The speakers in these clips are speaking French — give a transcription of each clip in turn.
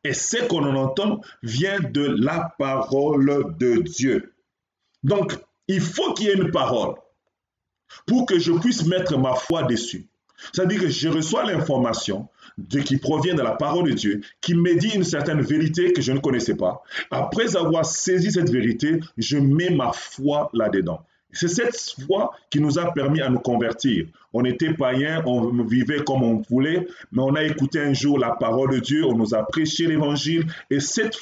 Et ce qu'on en entend vient de la parole de Dieu. Donc, il faut qu'il y ait une parole pour que je puisse mettre ma foi dessus. C'est-à-dire que je reçois l'information qui provient de la parole de Dieu, qui me dit une certaine vérité que je ne connaissais pas. Après avoir saisi cette vérité, je mets ma foi là-dedans. C'est cette foi qui nous a permis à nous convertir. On était païens, on vivait comme on voulait, mais on a écouté un jour la parole de Dieu, on nous a prêché l'évangile, et cet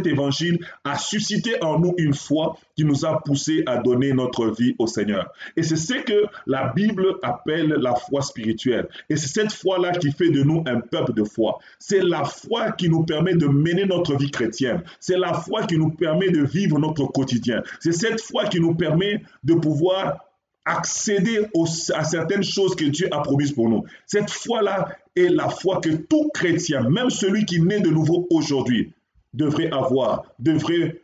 évangile a suscité en nous une foi qui nous a poussé à donner notre vie au Seigneur. Et c'est ce que la Bible appelle la foi spirituelle. Et c'est cette foi-là qui fait de nous un peuple de foi. C'est la foi qui nous permet de mener notre vie chrétienne. C'est la foi qui nous permet de vivre notre quotidien. C'est cette foi qui nous permet de pouvoir accéder à certaines choses que Dieu a promises pour nous. Cette foi-là est la foi que tout chrétien, même celui qui naît de nouveau aujourd'hui, devrait avoir, devrait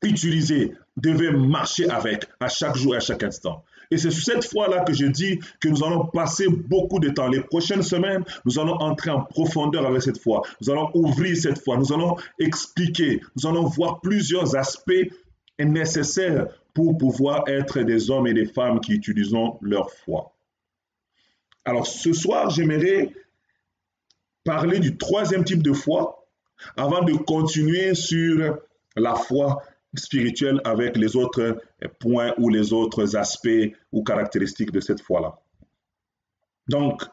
utiliser, devrait marcher avec à chaque jour et à chaque instant. Et c'est sur cette foi-là que je dis que nous allons passer beaucoup de temps. Les prochaines semaines, nous allons entrer en profondeur avec cette foi. Nous allons ouvrir cette foi. Nous allons expliquer. Nous allons voir plusieurs aspects nécessaires pour pouvoir être des hommes et des femmes qui utilisent leur foi. Alors ce soir, j'aimerais parler du troisième type de foi avant de continuer sur la foi spirituelle avec les autres points ou les autres aspects ou caractéristiques de cette foi-là. Donc,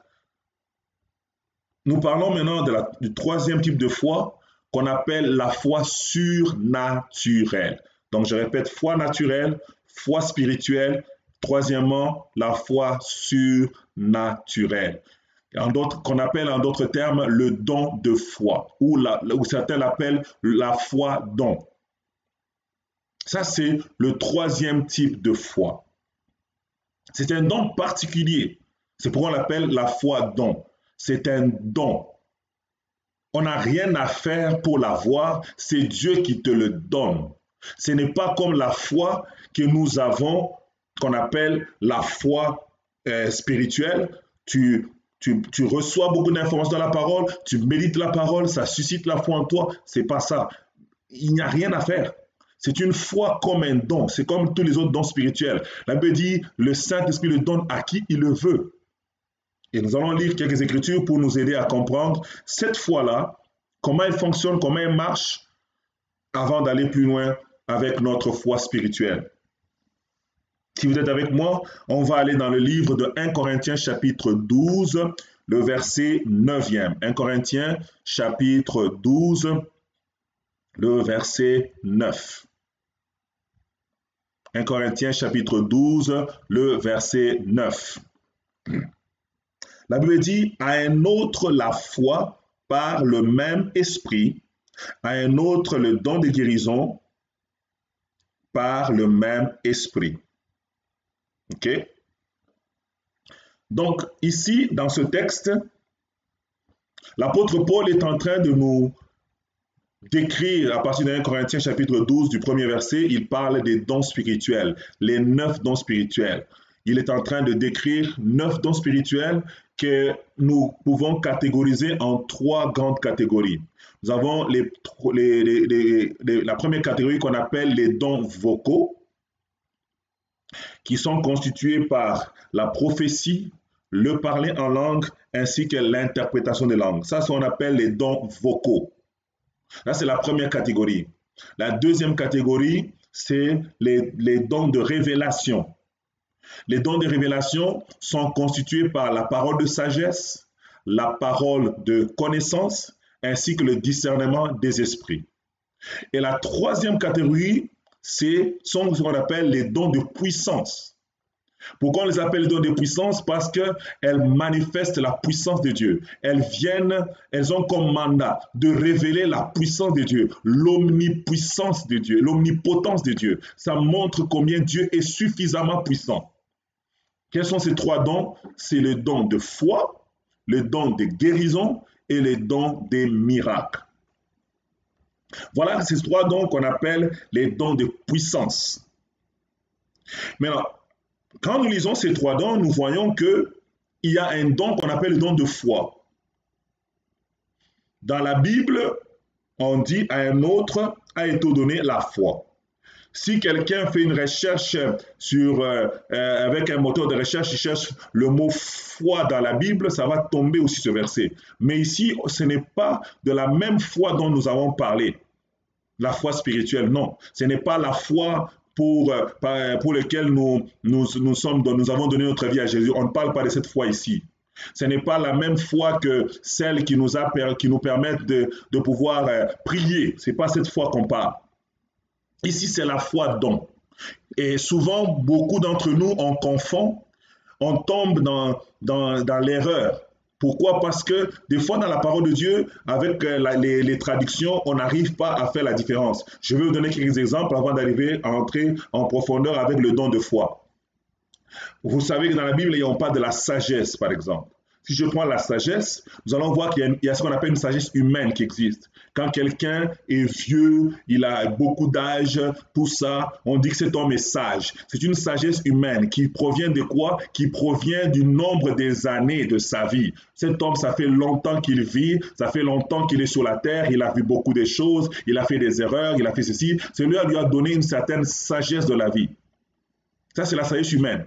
nous parlons maintenant du troisième type de foi qu'on appelle la foi surnaturelle. Donc, je répète, foi naturelle, foi spirituelle, troisièmement, la foi surnaturelle. Qu'on appelle en d'autres termes le don de foi, ou certains l'appellent la foi don. Ça, c'est le troisième type de foi. C'est un don particulier. C'est pourquoi on l'appelle la foi don. C'est un don. On n'a rien à faire pour l'avoir, c'est Dieu qui te le donne. Ce n'est pas comme la foi que nous avons, qu'on appelle la foi spirituelle. Tu reçois beaucoup d'informations dans la parole, tu médites la parole, ça suscite la foi en toi. C'est pas ça. Il n'y a rien à faire. C'est une foi comme un don. C'est comme tous les autres dons spirituels. La Bible dit, le Saint-Esprit le donne à qui il le veut. Et nous allons lire quelques écritures pour nous aider à comprendre cette foi-là, comment elle fonctionne, comment elle marche, avant d'aller plus loin avec notre foi spirituelle. Si vous êtes avec moi, on va aller dans le livre de 1 Corinthiens chapitre 12, le verset 9e. 1 Corinthiens chapitre 12, le verset 9. 1 Corinthiens chapitre 12, le verset 9. La Bible dit, à un autre la foi par le même esprit, à un autre le don de guérison par le même esprit. OK? Donc, ici, dans ce texte, l'apôtre Paul est en train de nous décrire, à partir de 1 Corinthiens chapitre 12, du premier verset, il parle des dons spirituels, les 9 dons spirituels. Il est en train de décrire 9 dons spirituels que nous pouvons catégoriser en 3 grandes catégories. Nous avons la première catégorie qu'on appelle les dons vocaux, qui sont constitués par la prophétie, le parler en langue, ainsi que l'interprétation des langues. Ça, c'est ce qu'on appelle les dons vocaux. Là, c'est la première catégorie. La deuxième catégorie, c'est les dons de révélation. Les dons de révélation sont constitués par la parole de sagesse, la parole de connaissance, ainsi que le discernement des esprits. Et la troisième catégorie, sont ce qu'on appelle les dons de puissance. Pourquoi on les appelle les dons de puissance? Parce qu'elles manifestent la puissance de Dieu. Elles ont comme mandat de révéler la puissance de Dieu, l'omnipuissance de Dieu, l'omnipotence de Dieu. Ça montre combien Dieu est suffisamment puissant. Quels sont ces 3 dons? C'est le don de foi, le don de guérison et le don des miracles. Voilà ces 3 dons qu'on appelle les dons de puissance. Maintenant, quand nous lisons ces 3 dons, nous voyons qu'il y a un don qu'on appelle le don de foi. Dans la Bible, on dit à un autre a été donné la foi. Si quelqu'un fait une recherche avec un moteur de recherche, il cherche le mot foi dans la Bible, ça va tomber aussi ce verset. Mais ici, ce n'est pas de la même foi dont nous avons parlé. La foi spirituelle, non. Ce n'est pas la foi pour laquelle nous avons donné notre vie à Jésus. On ne parle pas de cette foi ici. Ce n'est pas la même foi que celle qui nous permet de pouvoir prier. Ce n'est pas cette foi qu'on parle. Ici, c'est la foi don. Et souvent, beaucoup d'entre nous, on confond, on tombe dans l'erreur. Pourquoi? Parce que des fois, dans la parole de Dieu, avec les traductions, on n'arrive pas à faire la différence. Je vais vous donner quelques exemples avant d'arriver à entrer en profondeur avec le don de foi. Vous savez que dans la Bible, on parle de la sagesse, par exemple. Si je prends la sagesse, nous allons voir qu'il y a ce qu'on appelle une sagesse humaine qui existe. Quand quelqu'un est vieux, il a beaucoup d'âge, tout ça, on dit que cet homme est sage. C'est une sagesse humaine qui provient de quoi? Qui provient du nombre des années de sa vie. Cet homme, ça fait longtemps qu'il vit, ça fait longtemps qu'il est sur la terre, il a vu beaucoup de choses, il a fait des erreurs, il a fait ceci. Celui-là lui a donné une certaine sagesse de la vie. Ça, c'est la sagesse humaine.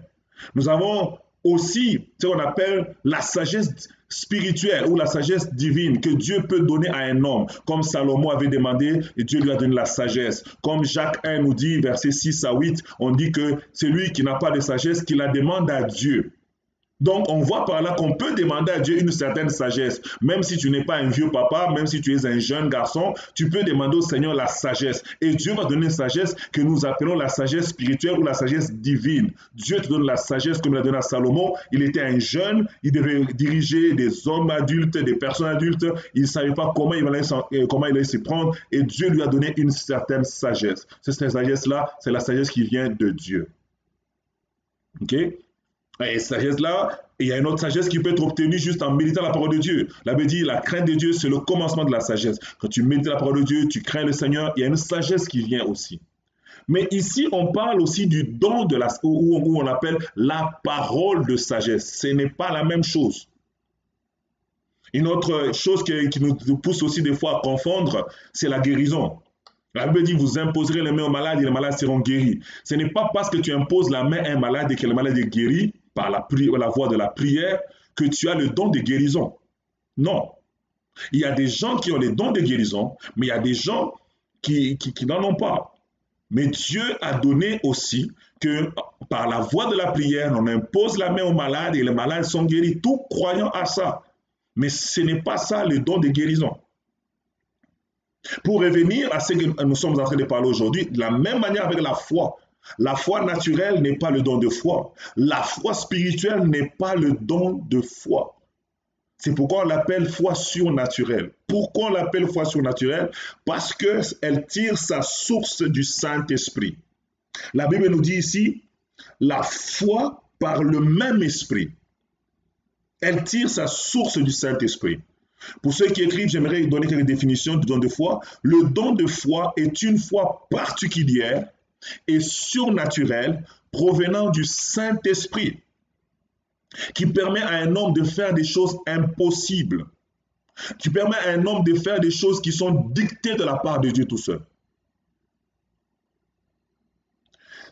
Nous avons aussi ce qu'on appelle la sagesse spirituelle ou la sagesse divine que Dieu peut donner à un homme. Comme Salomon avait demandé et Dieu lui a donné la sagesse. Comme Jacques 1 nous dit, versets 6 à 8, on dit que celui qui n'a pas de sagesse, qu'il la demande à Dieu. Donc, on voit par là qu'on peut demander à Dieu une certaine sagesse. Même si tu n'es pas un vieux papa, même si tu es un jeune garçon, tu peux demander au Seigneur la sagesse. Et Dieu va donner une sagesse que nous appelons la sagesse spirituelle ou la sagesse divine. Dieu te donne la sagesse comme il a donné à Salomon. Il était un jeune, il devait diriger des hommes adultes, des personnes adultes. Il ne savait pas comment il allait s'y prendre. Et Dieu lui a donné une certaine sagesse. Cette sagesse-là, c'est la sagesse qui vient de Dieu. OK? Et sagesse-là, il y a une autre sagesse qui peut être obtenue juste en méditant la parole de Dieu. La Bible dit, la crainte de Dieu, c'est le commencement de la sagesse. Quand tu médites la parole de Dieu, tu crains le Seigneur, il y a une sagesse qui vient aussi. Mais ici, on parle aussi du don de où on appelle la parole de sagesse. Ce n'est pas la même chose. Une autre chose qui nous pousse aussi des fois à confondre, c'est la guérison. La Bible dit, vous imposerez les mains aux malades et les malades seront guéris. Ce n'est pas parce que tu imposes la main à un malade et que le malade est guéri par la voie de la prière que tu as le don de guérison. Non. Il y a des gens qui ont les dons de guérison, mais il y a des gens qui n'en ont pas. Mais Dieu a donné aussi que par la voie de la prière, on impose la main aux malades et les malades sont guéris, tout croyant à ça. Mais ce n'est pas ça le don de guérison. Pour revenir à ce que nous sommes en train de parler aujourd'hui, de la même manière avec la foi. La foi naturelle n'est pas le don de foi. La foi spirituelle n'est pas le don de foi. C'est pourquoi on l'appelle foi surnaturelle. Pourquoi on l'appelle foi surnaturelle? Parce qu'elle tire sa source du Saint-Esprit. La Bible nous dit ici, la foi par le même esprit. Elle tire sa source du Saint-Esprit. Pour ceux qui écrivent, j'aimerais donner quelques définitions du don de foi. Le don de foi est une foi particulière et surnaturelle provenant du Saint-Esprit qui permet à un homme de faire des choses impossibles, qui permet à un homme de faire des choses qui sont dictées de la part de Dieu tout seul.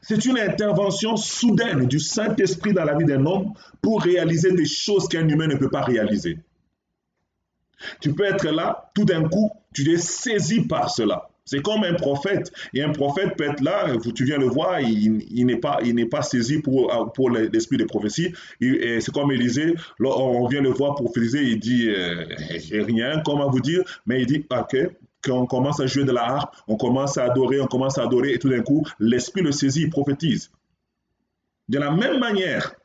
C'est une intervention soudaine du Saint-Esprit dans la vie d'un homme pour réaliser des choses qu'un humain ne peut pas réaliser. Tu peux être là, tout d'un coup, tu es saisi par cela. C'est comme un prophète. Et un prophète peut être là, tu viens le voir, il n'est pas saisi pour l'esprit de prophétie. Et c'est comme Élisée, on vient le voir prophétiser, il dit, j'ai rien, comment vous dire, mais il dit, ok, quand on commence à jouer de la harpe, on commence à adorer, et tout d'un coup, l'esprit le saisit, il prophétise. De la même manière,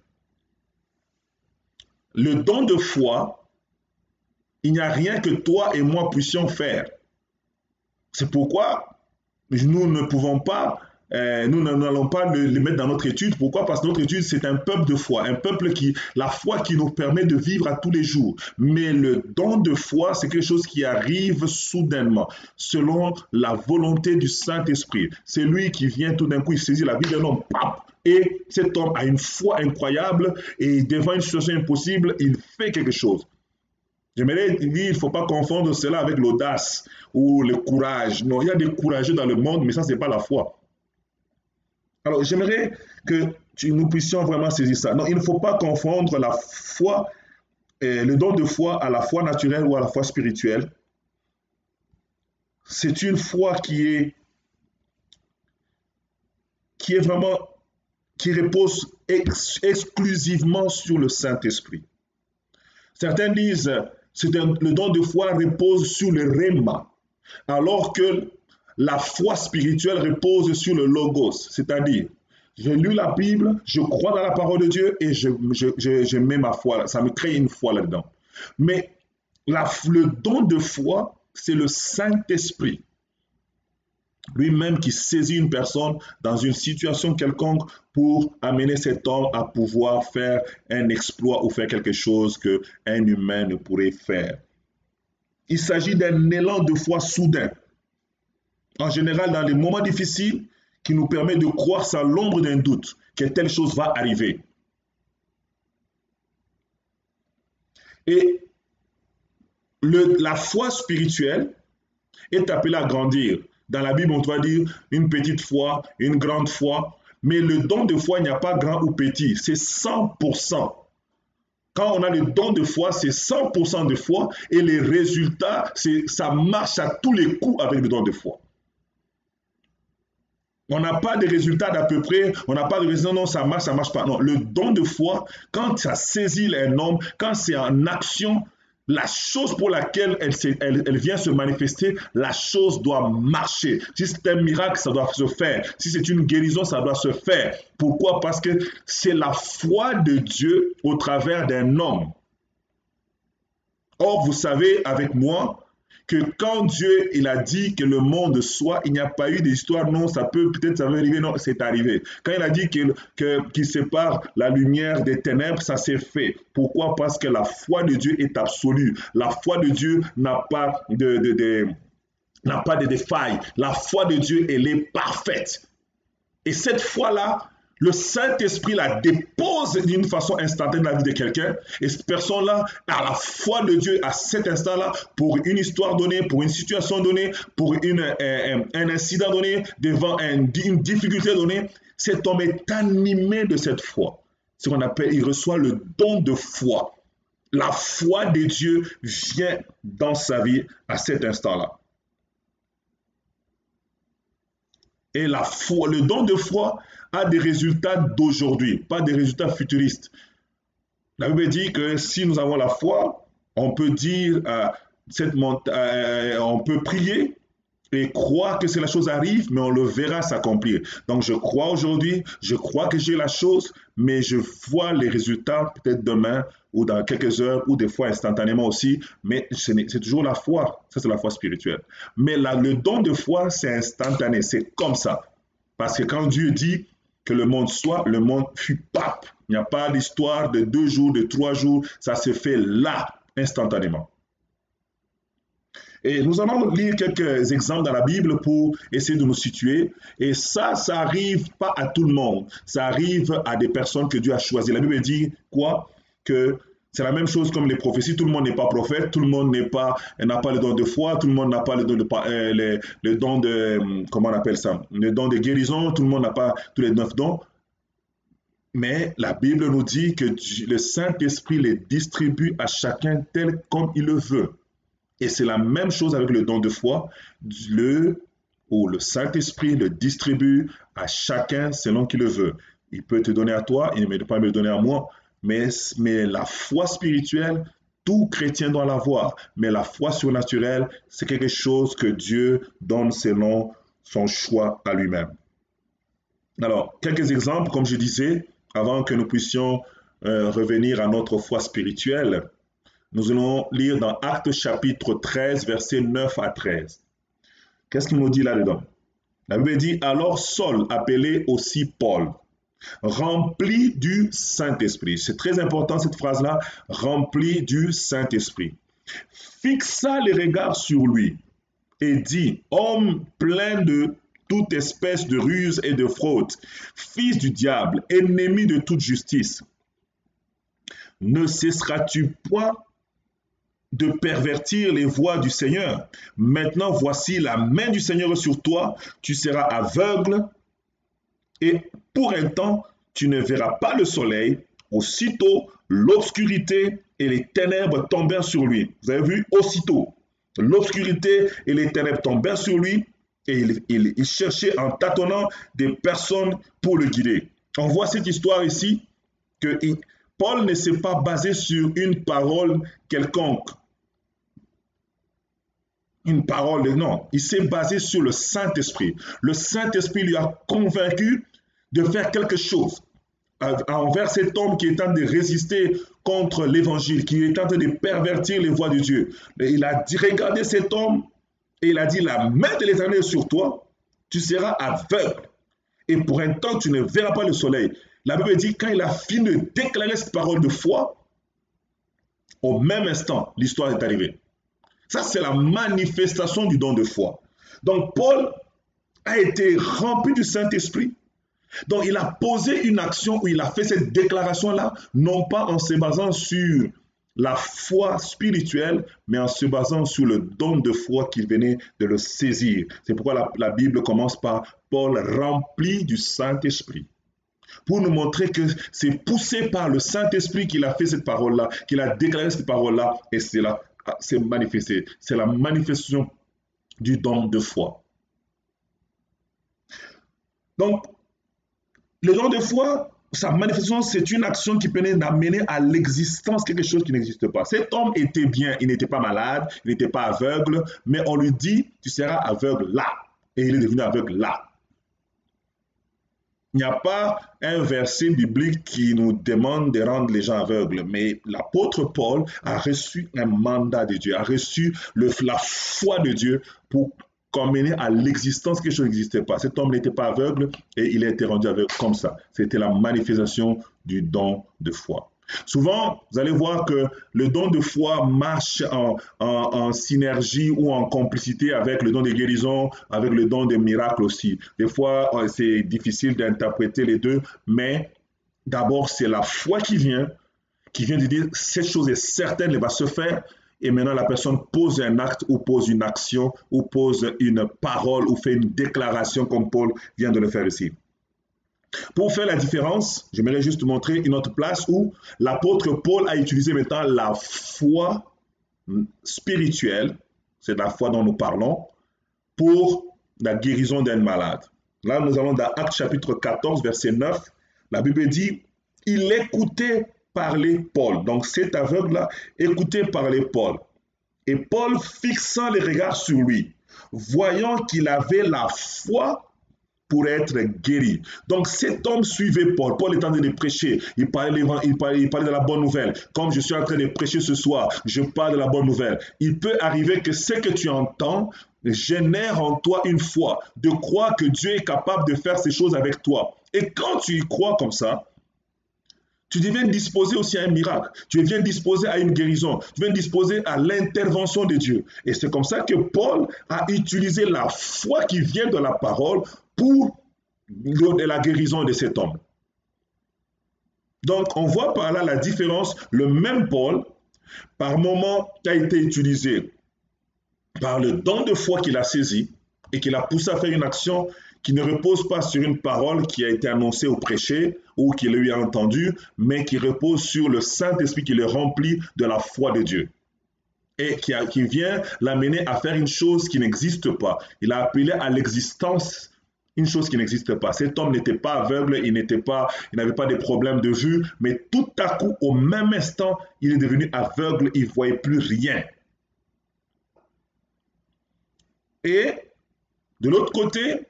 le don de foi, il n'y a rien que toi et moi puissions faire. C'est pourquoi nous ne pouvons pas, nous n'allons pas le mettre dans notre étude. Pourquoi? Parce que notre étude, c'est un peuple de foi, un peuple la foi qui nous permet de vivre à tous les jours. Mais le don de foi, c'est quelque chose qui arrive soudainement, selon la volonté du Saint-Esprit. C'est lui qui vient tout d'un coup, il saisit la vie d'un homme, pap, et cet homme a une foi incroyable, et devant une situation impossible, il fait quelque chose. J'aimerais dire, il ne faut pas confondre cela avec l'audace ou le courage. Non, il y a des courageux dans le monde, mais ça, ce n'est pas la foi. Alors, j'aimerais que nous puissions vraiment saisir ça. Non, il ne faut pas confondre la foi, le don de foi à la foi naturelle ou à la foi spirituelle. C'est une foi qui est vraiment, qui repose exclusivement sur le Saint-Esprit. Certains disent le don de foi repose sur le rhéma, alors que la foi spirituelle repose sur le logos, c'est-à-dire j'ai lu la Bible, je crois dans la parole de Dieu et je mets ma foi, ça me crée une foi là-dedans. Mais le don de foi, c'est le Saint-Esprit lui-même qui saisit une personne dans une situation quelconque pour amener cet homme à pouvoir faire un exploit ou faire quelque chose qu'un humain ne pourrait faire. Il s'agit d'un élan de foi soudain, en général dans les moments difficiles, qui nous permet de croire sans l'ombre d'un doute que telle chose va arriver. Et la foi spirituelle est appelée à grandir. Dans la Bible, on doit dire une petite foi, une grande foi. Mais le don de foi, il n'y a pas grand ou petit. C'est 100%. Quand on a le don de foi, c'est 100% de foi. Et les résultats, ça marche à tous les coups avec le don de foi. On n'a pas de résultats d'à peu près. On n'a pas de résultats, non, ça marche pas. Non, le don de foi, quand ça saisit un homme, quand c'est en action, la chose pour laquelle elle vient se manifester, la chose doit marcher. Si c'est un miracle, ça doit se faire. Si c'est une guérison, ça doit se faire. Pourquoi? Parce que c'est la foi de Dieu au travers d'un homme. Or, vous savez avec moi que quand Dieu il a dit que le monde soit, il n'y a pas eu d'histoire, non, peut-être ça va arriver, non, c'est arrivé. Quand il a dit qu'il sépare la lumière des ténèbres, ça s'est fait. Pourquoi? Parce que la foi de Dieu est absolue. La foi de Dieu n'a pas de failles. La foi de Dieu, elle est parfaite. Et cette foi-là, le Saint-Esprit la dépose d'une façon instantanée dans la vie de quelqu'un. Et cette personne-là a la foi de Dieu à cet instant-là pour une histoire donnée, pour une situation donnée, pour un incident donné, devant une difficulté donnée. Cet homme est animé de cette foi. Ce qu'on appelle, il reçoit le don de foi. La foi de Dieu vient dans sa vie à cet instant-là. Et la foi, le don de foi a des résultats d'aujourd'hui, pas des résultats futuristes. La Bible dit que si nous avons la foi, on peut dire, on peut prier et croire que la chose arrive, mais on le verra s'accomplir. Donc je crois aujourd'hui, je crois que j'ai la chose, mais je vois les résultats peut-être demain ou dans quelques heures ou des fois instantanément aussi, mais c'est toujours la foi. Ça, c'est la foi spirituelle. Mais le don de foi, c'est instantané, c'est comme ça. Parce que quand Dieu dit que le monde soit, le monde fut pape. Il n'y a pas d'histoire de 2 jours, de 3 jours, ça se fait là, instantanément. Et nous allons lire quelques exemples dans la Bible pour essayer de nous situer. Et ça n'arrive pas à tout le monde. Ça arrive à des personnes que Dieu a choisies. La Bible dit quoi? Que c'est la même chose comme les prophéties. Tout le monde n'est pas prophète, tout le monde n'a pas le don de foi, tout le monde n'a pas le don de, comment on appelle ça? Le don de guérison, tout le monde n'a pas tous les 9 dons. Mais la Bible nous dit que le Saint-Esprit les distribue à chacun tel comme il le veut. Et c'est la même chose avec le don de foi. Le Saint-Esprit le distribue à chacun selon qu'il le veut. Il peut te donner à toi, il ne peut pas me le donner à moi. Mais la foi spirituelle, tout chrétien doit l'avoir. Mais la foi surnaturelle, c'est quelque chose que Dieu donne selon son choix à lui-même. Alors, quelques exemples, comme je disais, avant que nous puissions revenir à notre foi spirituelle. Nous allons lire dans Actes chapitre 13, versets 9 à 13. Qu'est-ce qu'il nous dit là-dedans? La Bible dit, alors Saul, appelé aussi Paul, rempli du Saint-Esprit. C'est très important cette phrase-là, rempli du Saint-Esprit. Fixa les regards sur lui et dit, homme plein de toute espèce de ruse et de fraude, fils du diable, ennemi de toute justice, ne cesseras-tu point de pervertir les voies du Seigneur. Maintenant, voici la main du Seigneur sur toi. Tu seras aveugle et pour un temps, tu ne verras pas le soleil. Aussitôt, l'obscurité et les ténèbres tombèrent sur lui. Vous avez vu, aussitôt, l'obscurité et les ténèbres tombèrent sur lui et il cherchait en tâtonnant des personnes pour le guider. On voit cette histoire ici que Paul ne s'est pas basé sur une parole quelconque. Une parole, non. Il s'est basé sur le Saint-Esprit. Le Saint-Esprit lui a convaincu de faire quelque chose envers cet homme qui est en train de résister contre l'évangile, qui est en train de pervertir les voies de Dieu. Il a dit, regardez cet homme, et il a dit, la main de l'Éternel est sur toi, tu seras aveugle, et pour un temps, tu ne verras pas le soleil. La Bible dit, quand il a fini de déclarer cette parole de foi, au même instant, l'histoire est arrivée. Ça, c'est la manifestation du don de foi. Donc, Paul a été rempli du Saint-Esprit. Donc, il a posé une action où il a fait cette déclaration-là, non pas en se basant sur la foi spirituelle, mais en se basant sur le don de foi qu'il venait de le saisir. C'est pourquoi la Bible commence par Paul rempli du Saint-Esprit. Pour nous montrer que c'est poussé par le Saint-Esprit qu'il a fait cette parole-là, qu'il a déclaré cette parole-là, et c'est manifesté. C'est la manifestation du don de foi. Donc, le don de foi, sa manifestation, c'est une action qui permet d'amener à l'existence quelque chose qui n'existe pas. Cet homme était bien, il n'était pas malade, il n'était pas aveugle, mais on lui dit, tu seras aveugle là. Et il est devenu aveugle là. Il n'y a pas un verset biblique qui nous demande de rendre les gens aveugles, mais l'apôtre Paul a reçu un mandat de Dieu, a reçu la foi de Dieu pour amener à l'existence quelque chose qui n'existait pas. Cet homme n'était pas aveugle et il a été rendu aveugle comme ça. C'était la manifestation du don de foi. Souvent, vous allez voir que le don de foi marche en synergie ou en complicité avec le don de guérison, avec le don des miracles aussi. Des fois, c'est difficile d'interpréter les deux, mais d'abord, c'est la foi qui vient de dire cette chose est certaine, elle va se faire. Et maintenant, la personne pose un acte ou pose une action ou pose une parole ou fait une déclaration comme Paul vient de le faire ici. Pour faire la différence, j'aimerais juste montrer une autre place où l'apôtre Paul a utilisé maintenant la foi spirituelle, c'est la foi dont nous parlons, pour la guérison d'un malade. Là, nous allons dans Actes chapitre 14, verset 9. La Bible dit, il écoutait parler Paul. Donc cet aveugle-là écoutait parler Paul. Et Paul, fixant les regards sur lui, voyant qu'il avait la foi pour être guéri. Donc cet homme suivait Paul. Paul est en train de prêcher. Il parlait de la bonne nouvelle. Comme je suis en train de prêcher ce soir, je parle de la bonne nouvelle. Il peut arriver que ce que tu entends génère en toi une foi, de croire que Dieu est capable de faire ces choses avec toi. Et quand tu y crois comme ça, tu deviens disposé aussi à un miracle. Tu deviens disposé à une guérison. Tu deviens disposé à l'intervention de Dieu. Et c'est comme ça que Paul a utilisé la foi qui vient de la parole pour la guérison de cet homme. Donc, on voit par là la différence. Le même Paul, par moment, a été utilisé par le don de foi qu'il a saisi et qu'il a poussé à faire une action qui ne repose pas sur une parole qui a été annoncée ou prêchée ou qu'il a eu entendu, mais qui repose sur le Saint-Esprit qui le remplit de la foi de Dieu et qui vient l'amener à faire une chose qui n'existe pas. Il a appelé à l'existence une chose qui n'existe pas. Cet homme n'était pas aveugle, il n'avait pas de problème de vue, mais tout à coup, au même instant, il est devenu aveugle, il ne voyait plus rien. Et de l'autre côté,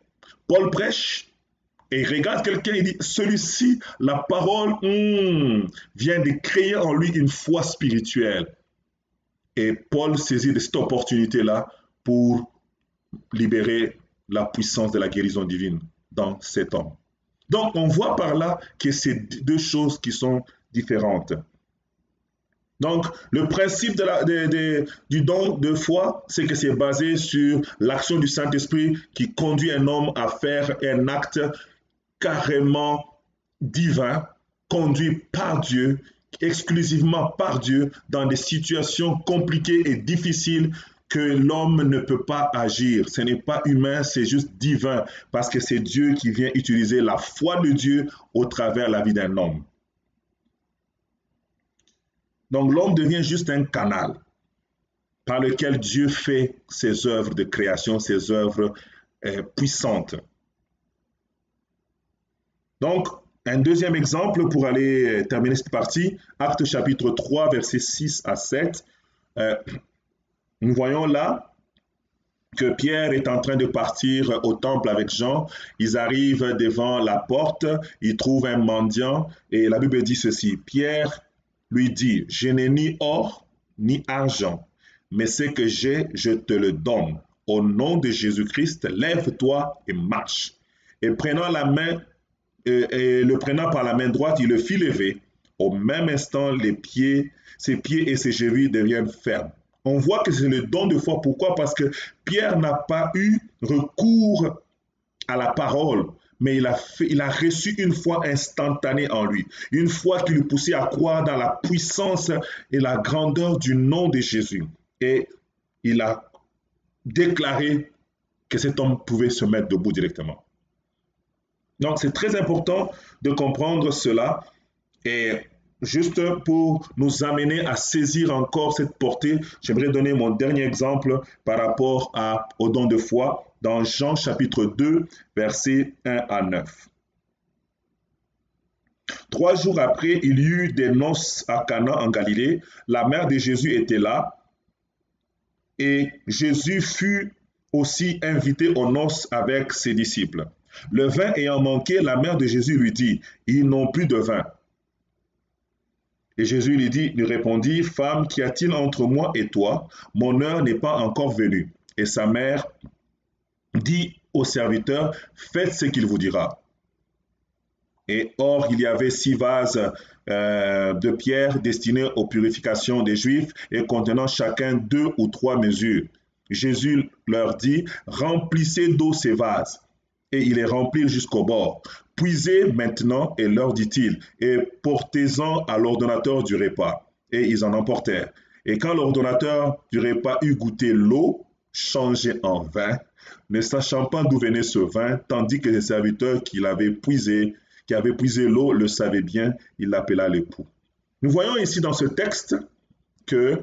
Paul prêche et il regarde quelqu'un et dit, celui-ci, la parole vient de créer en lui une foi spirituelle. Et Paul saisit de cette opportunité-là pour libérer la puissance de la guérison divine dans cet homme. Donc, on voit par là que c'est deux choses qui sont différentes. Donc, le principe du don de foi, c'est que c'est basé sur l'action du Saint-Esprit qui conduit un homme à faire un acte carrément divin, conduit par Dieu, exclusivement par Dieu dans des situations compliquées et difficiles que l'homme ne peut pas agir. Ce n'est pas humain, c'est juste divin, parce que c'est Dieu qui vient utiliser la foi de Dieu au travers de la vie d'un homme. Donc l'homme devient juste un canal par lequel Dieu fait ses œuvres de création, ses œuvres puissantes. Donc, un deuxième exemple pour aller terminer cette partie, Actes chapitre 3, versets 6 à 7. Nous voyons là que Pierre est en train de partir au temple avec Jean. Ils arrivent devant la porte, ils trouvent un mendiant et la Bible dit ceci. Pierre lui dit, je n'ai ni or ni argent, mais ce que j'ai, je te le donne. Au nom de Jésus-Christ, lève-toi et marche. Et prenant la main, et le prenant par la main droite, il le fit lever. Au même instant, ses pieds et ses chevilles deviennent fermes. On voit que c'est le don de foi. Pourquoi? Parce que Pierre n'a pas eu recours à la parole, mais il a reçu une foi instantanée en lui. Une foi qui lui poussait à croire dans la puissance et la grandeur du nom de Jésus. Et il a déclaré que cet homme pouvait se mettre debout directement. Donc, c'est très important de comprendre cela. Et juste pour nous amener à saisir encore cette portée, j'aimerais donner mon dernier exemple par rapport au don de foi dans Jean chapitre 2, versets 1 à 9. 3 jours après, il y eut des noces à Cana en Galilée. La mère de Jésus était là et Jésus fut aussi invité aux noces avec ses disciples. Le vin ayant manqué, la mère de Jésus lui dit, « Ils n'ont plus de vin. » Et Jésus lui répondit, « Femme, qu'y a-t-il entre moi et toi? Mon heure n'est pas encore venue. » Et sa mère dit au serviteur, « Faites ce qu'il vous dira. » Et or, il y avait 6 vases de pierre destinés aux purifications des Juifs et contenant chacun 2 ou 3 mesures. Jésus leur dit, « Remplissez d'eau ces vases. » Et ils les remplirent jusqu'au bord. « Puisez maintenant, et leur dit-il, et portez-en à l'ordonnateur du repas. » Et ils en emportèrent. Et quand l'ordonnateur du repas eut goûté l'eau changée en vin, ne sachant pas d'où venait ce vin, tandis que les serviteurs qui avaient puisé l'eau le savaient bien, il l'appela l'époux. Nous voyons ici dans ce texte que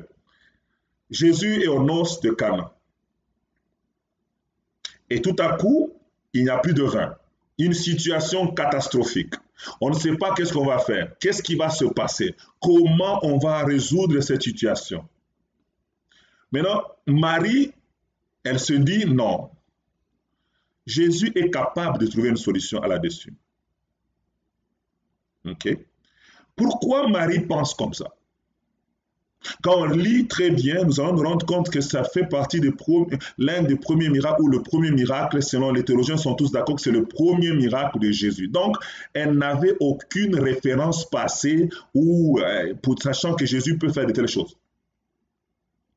Jésus est aux noces de Cana. Et tout à coup, il n'y a plus de vin. Une situation catastrophique. On ne sait pas qu'est-ce qu'on va faire, qu'est-ce qui va se passer, comment on va résoudre cette situation. Maintenant, Marie, elle se dit non. Jésus est capable de trouver une solution à là-dessus. Ok? Pourquoi Marie pense comme ça? Quand on lit très bien, nous allons nous rendre compte que ça fait partie de l'un des premiers miracles, ou le premier miracle, selon les théologiens sont tous d'accord que c'est le premier miracle de Jésus. Donc, elle n'avait aucune référence passée sachant que Jésus peut faire de telles choses.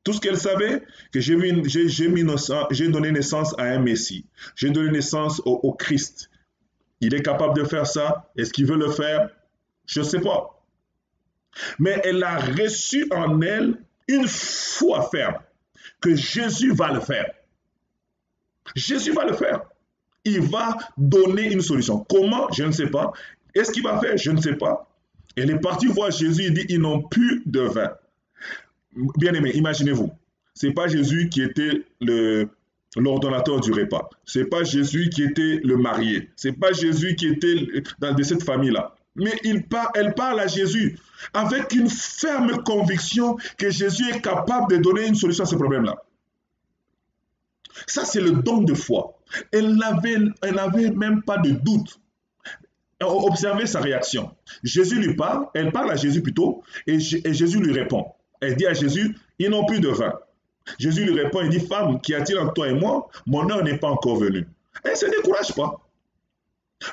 Tout ce qu'elle savait, que j'ai donné naissance à un Messie. J'ai donné naissance au Christ. Il est capable de faire ça. Est-ce qu'il veut le faire? Je ne sais pas. Mais elle a reçu en elle une foi ferme que Jésus va le faire. Jésus va le faire. Il va donner une solution. Comment? Je ne sais pas. Est-ce qu'il va faire? Je ne sais pas. Elle est partie voir Jésus et dit, ils n'ont plus de vin. Bien-aimés, imaginez-vous. Ce n'est pas Jésus qui était l'ordonnateur du repas. Ce n'est pas Jésus qui était le marié. Ce n'est pas Jésus qui était de cette famille-là. Mais elle parle à Jésus avec une ferme conviction que Jésus est capable de donner une solution à ce problème-là. Ça, c'est le don de foi. Elle n'avait même pas de doute. Observez sa réaction. Jésus lui parle, elle parle à Jésus plutôt, et Jésus lui répond. Elle dit à Jésus, ils n'ont plus de vin. Jésus lui répond, il dit, femme, qu'y a-t-il entre toi et moi? Mon heure n'est pas encore venue. Elle ne se décourage pas.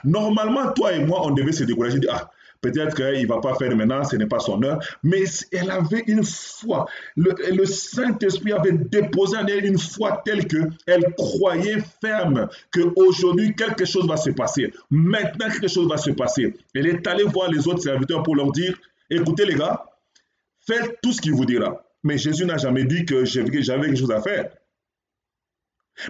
Normalement, toi et moi, on devait se décourager, dire, ah, peut-être qu'il ne va pas faire maintenant, ce n'est pas son heure. Mais elle avait une foi. Le Saint-Esprit avait déposé en elle une foi telle qu'elle croyait ferme qu'aujourd'hui, quelque chose va se passer. Maintenant, quelque chose va se passer. Elle est allée voir les autres serviteurs pour leur dire, Écoutez les gars, faites tout ce qu'il vous dira. Mais Jésus n'a jamais dit que j'avais quelque chose à faire.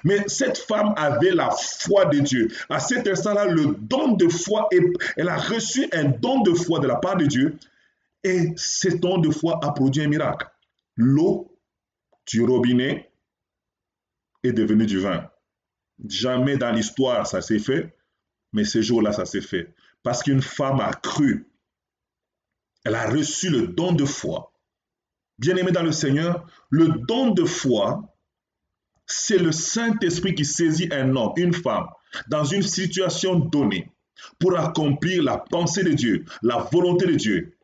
Mais cette femme avait la foi de Dieu. À cet instant-là, le don de foi, elle a reçu un don de foi de la part de Dieu. Et ce don de foi a produit un miracle. L'eau du robinet est devenue du vin. Jamais dans l'histoire ça s'est fait, mais ce jour-là ça s'est fait. Parce qu'une femme a cru. Elle a reçu le don de foi. Bien-aimé dans le Seigneur, le don de foi, c'est le Saint-Esprit qui saisit un homme, une femme, dans une situation donnée pour accomplir la pensée de Dieu, la volonté de Dieu.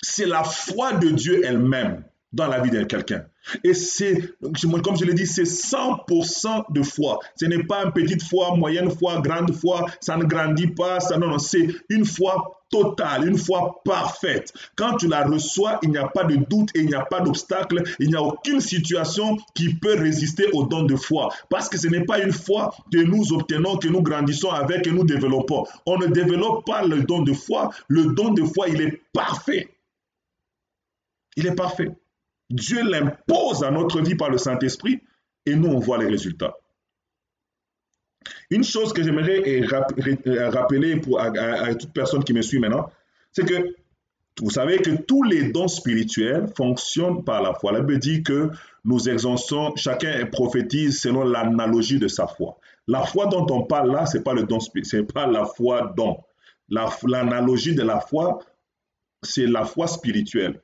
C'est la foi de Dieu elle-même dans la vie de quelqu'un. Et c'est, comme je l'ai dit, c'est 100% de foi. Ce n'est pas une petite foi, moyenne foi, grande foi, ça ne grandit pas. Ça, non, c'est une foi totale, une foi parfaite. Quand tu la reçois, il n'y a pas de doute et il n'y a pas d'obstacle. Il n'y a aucune situation qui peut résister au don de foi. Parce que ce n'est pas une foi que nous obtenons, que nous grandissons avec et nous développons. On ne développe pas le don de foi. Le don de foi, il est parfait. Il est parfait. Dieu l'impose à notre vie par le Saint-Esprit et nous, on voit les résultats. Une chose que j'aimerais rappeler à toute personne qui me suit maintenant, c'est que vous savez que tous les dons spirituels fonctionnent par la foi. La Bible dit que nous exauçons, chacun prophétise selon l'analogie de sa foi. La foi dont on parle là, ce n'est pas le don spirituel, c'est pas la foi don. L'analogie de la foi, c'est la foi spirituelle.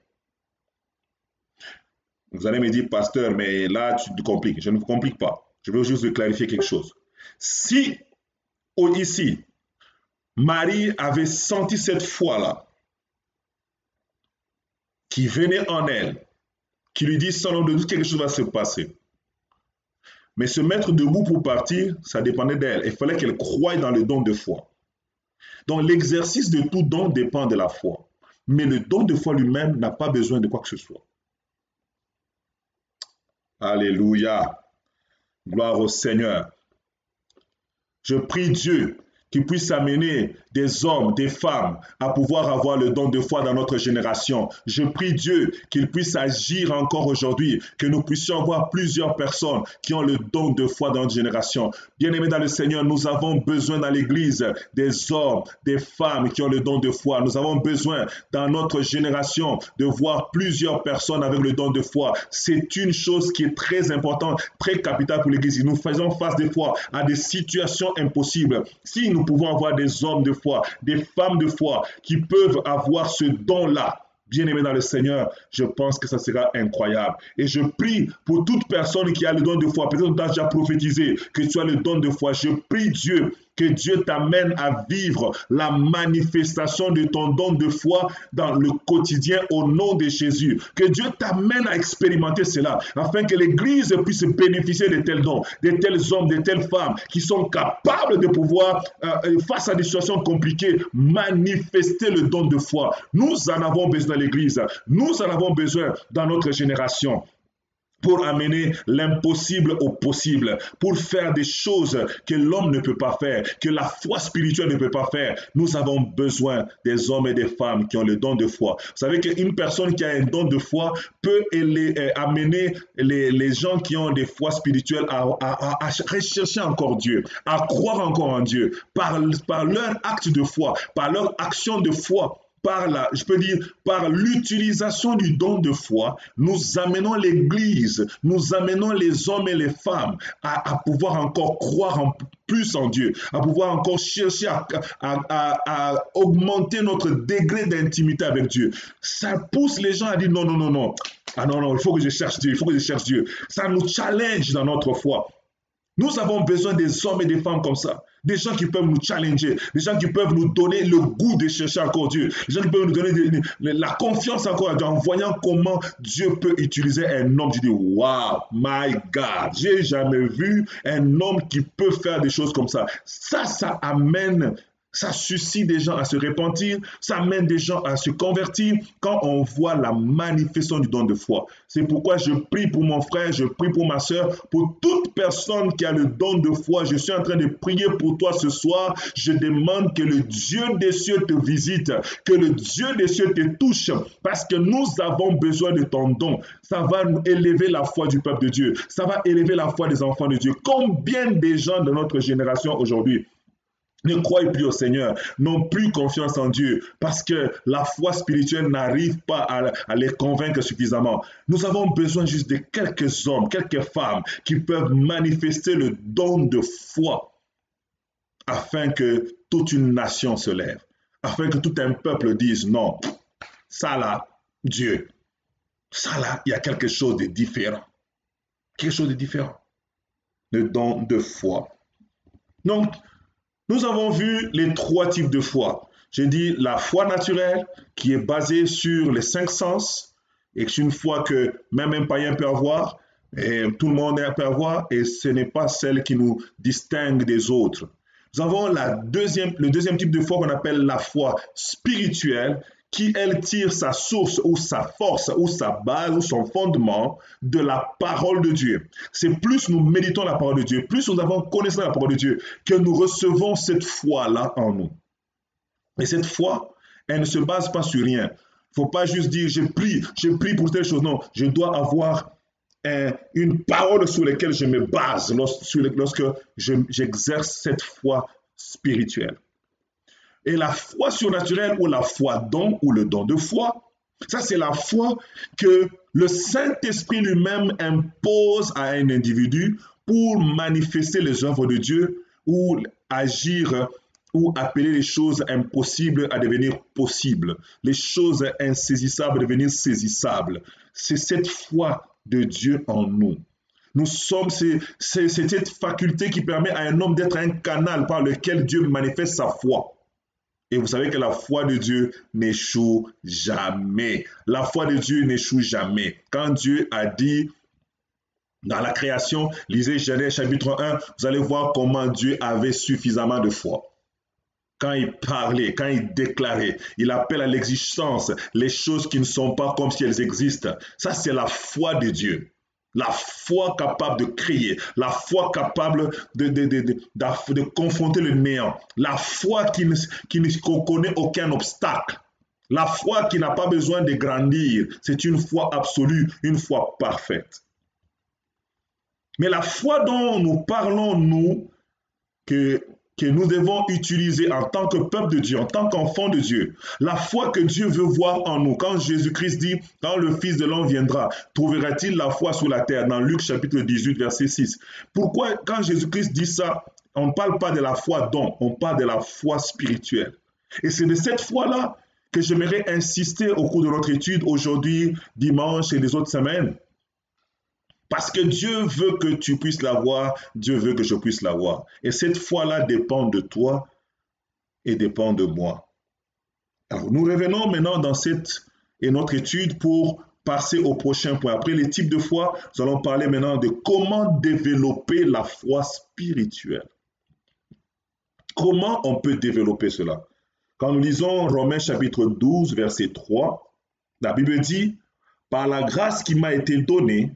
Vous allez me dire, pasteur, mais là, tu te compliques. Je ne vous complique pas. Je veux juste clarifier quelque chose. Si, ici, Marie avait senti cette foi-là, qui venait en elle, qui lui dit, sans nom de doute, quelque chose va se passer. Mais se mettre debout pour partir, ça dépendait d'elle. Il fallait qu'elle croie dans le don de foi. Donc, l'exercice de tout don dépend de la foi. Mais le don de foi lui-même n'a pas besoin de quoi que ce soit. Alléluia. Gloire au Seigneur. Je prie Dieu qui puisse amener des hommes, des femmes à pouvoir avoir le don de foi dans notre génération. Je prie Dieu qu'il puisse agir encore aujourd'hui, que nous puissions avoir plusieurs personnes qui ont le don de foi dans notre génération. Bien-aimés dans le Seigneur, nous avons besoin dans l'Église des hommes, des femmes qui ont le don de foi. Nous avons besoin dans notre génération de voir plusieurs personnes avec le don de foi. C'est une chose qui est très importante, très capitale pour l'Église. Nous faisons face des fois à des situations impossibles. Si nous pouvons avoir des hommes de foi, des femmes de foi qui peuvent avoir ce don-là, bien-aimés dans le Seigneur, je pense que ça sera incroyable. Et je prie pour toute personne qui a le don de foi, peut-être que tu as déjà prophétisé, que tu as le don de foi. Je prie Dieu que Dieu t'amène à vivre la manifestation de ton don de foi dans le quotidien au nom de Jésus. Que Dieu t'amène à expérimenter cela afin que l'Église puisse bénéficier de tels dons, de tels hommes, de telles femmes qui sont capables de pouvoir, face à des situations compliquées, manifester le don de foi. Nous en avons besoin dans l'Église. Nous en avons besoin dans notre génération, pour amener l'impossible au possible, pour faire des choses que l'homme ne peut pas faire, que la foi spirituelle ne peut pas faire. Nous avons besoin des hommes et des femmes qui ont le don de foi. Vous savez qu'une personne qui a un don de foi peut amener les gens qui ont des foi spirituelles à rechercher encore Dieu, à croire encore en Dieu, par leur acte de foi, par leur action de foi. Par l'utilisation du don de foi, nous amenons l'Église, nous amenons les hommes et les femmes à pouvoir encore croire plus en Dieu, à pouvoir encore chercher à augmenter notre degré d'intimité avec Dieu. Ça pousse les gens à dire non, non, non, non. Ah non, non, il faut que je cherche Dieu, il faut que je cherche Dieu. Ça nous challenge dans notre foi. Nous avons besoin des hommes et des femmes comme ça. Des gens qui peuvent nous challenger, des gens qui peuvent nous donner le goût de chercher encore Dieu, des gens qui peuvent nous donner la confiance encore à Dieu en voyant comment Dieu peut utiliser un homme. Tu dis, wow, my God, j'ai jamais vu un homme qui peut faire des choses comme ça. Ça amène Ça suscite des gens à se repentir, ça amène des gens à se convertir quand on voit la manifestation du don de foi. C'est pourquoi je prie pour mon frère, je prie pour ma soeur, pour toute personne qui a le don de foi. Je suis en train de prier pour toi ce soir. Je demande que le Dieu des cieux te visite, que le Dieu des cieux te touche, parce que nous avons besoin de ton don. Ça va élever la foi du peuple de Dieu. Ça va élever la foi des enfants de Dieu. Combien de gens de notre génération aujourd'hui ne croient plus au Seigneur, n'ont plus confiance en Dieu parce que la foi spirituelle n'arrive pas à les convaincre suffisamment. Nous avons besoin juste de quelques hommes, quelques femmes qui peuvent manifester le don de foi afin que toute une nation se lève, afin que tout un peuple dise non, ça là, Dieu, ça là, il y a quelque chose de différent. Quelque chose de différent. Le don de foi. Donc, nous avons vu les trois types de foi. J'ai dit la foi naturelle qui est basée sur les 5 sens et c'est une foi que même un païen peut avoir et tout le monde peut avoir et ce n'est pas celle qui nous distingue des autres. Nous avons le deuxième type de foi qu'on appelle la foi spirituelle qui, elle, tire sa source ou sa force ou sa base ou son fondement de la parole de Dieu. C'est plus nous méditons la parole de Dieu, plus nous avons connaissance de la parole de Dieu, que nous recevons cette foi-là en nous. Et cette foi, elle ne se base pas sur rien. Il ne faut pas juste dire, je prie pour telle chose. Non, je dois avoir une parole sur laquelle je me base lorsque j'exerce cette foi spirituelle. Et la foi surnaturelle ou la foi don ou le don de foi, ça c'est la foi que le Saint-Esprit lui-même impose à un individu pour manifester les œuvres de Dieu ou agir ou appeler les choses impossibles à devenir possibles, les choses insaisissables à devenir saisissables. C'est cette foi de Dieu en nous. C'est cette faculté qui permet à un homme d'être un canal par lequel Dieu manifeste sa foi. Et vous savez que la foi de Dieu n'échoue jamais. La foi de Dieu n'échoue jamais. Quand Dieu a dit dans la création, lisez Genèse chapitre 1, vous allez voir comment Dieu avait suffisamment de foi. Quand il parlait, quand il déclarait, il appelle à l'existence les choses qui ne sont pas comme si elles existent. Ça, c'est la foi de Dieu. La foi capable de créer, la foi capable de confronter le néant, la foi qui ne connaît aucun obstacle, la foi qui n'a pas besoin de grandir. C'est une foi absolue, une foi parfaite. Mais la foi dont nous parlons, nous, que nous devons utiliser en tant que peuple de Dieu, en tant qu'enfant de Dieu. La foi que Dieu veut voir en nous. Quand Jésus-Christ dit, quand le Fils de l'homme viendra, trouvera-t-il la foi sur la terre? Dans Luc chapitre 18, verset 6. Pourquoi, quand Jésus-Christ dit ça, on ne parle pas de la foi don, on parle de la foi spirituelle. Et c'est de cette foi-là que j'aimerais insister au cours de notre étude aujourd'hui, dimanche et les autres semaines. Parce que Dieu veut que tu puisses l'avoir, Dieu veut que je puisse l'avoir. Et cette foi-là dépend de toi et dépend de moi. Alors, nous revenons maintenant dans notre étude pour passer au prochain point. Après les types de foi, nous allons parler maintenant de comment développer la foi spirituelle. Comment on peut développer cela? Quand nous lisons Romains chapitre 12, verset 3, la Bible dit, « Par la grâce qui m'a été donnée,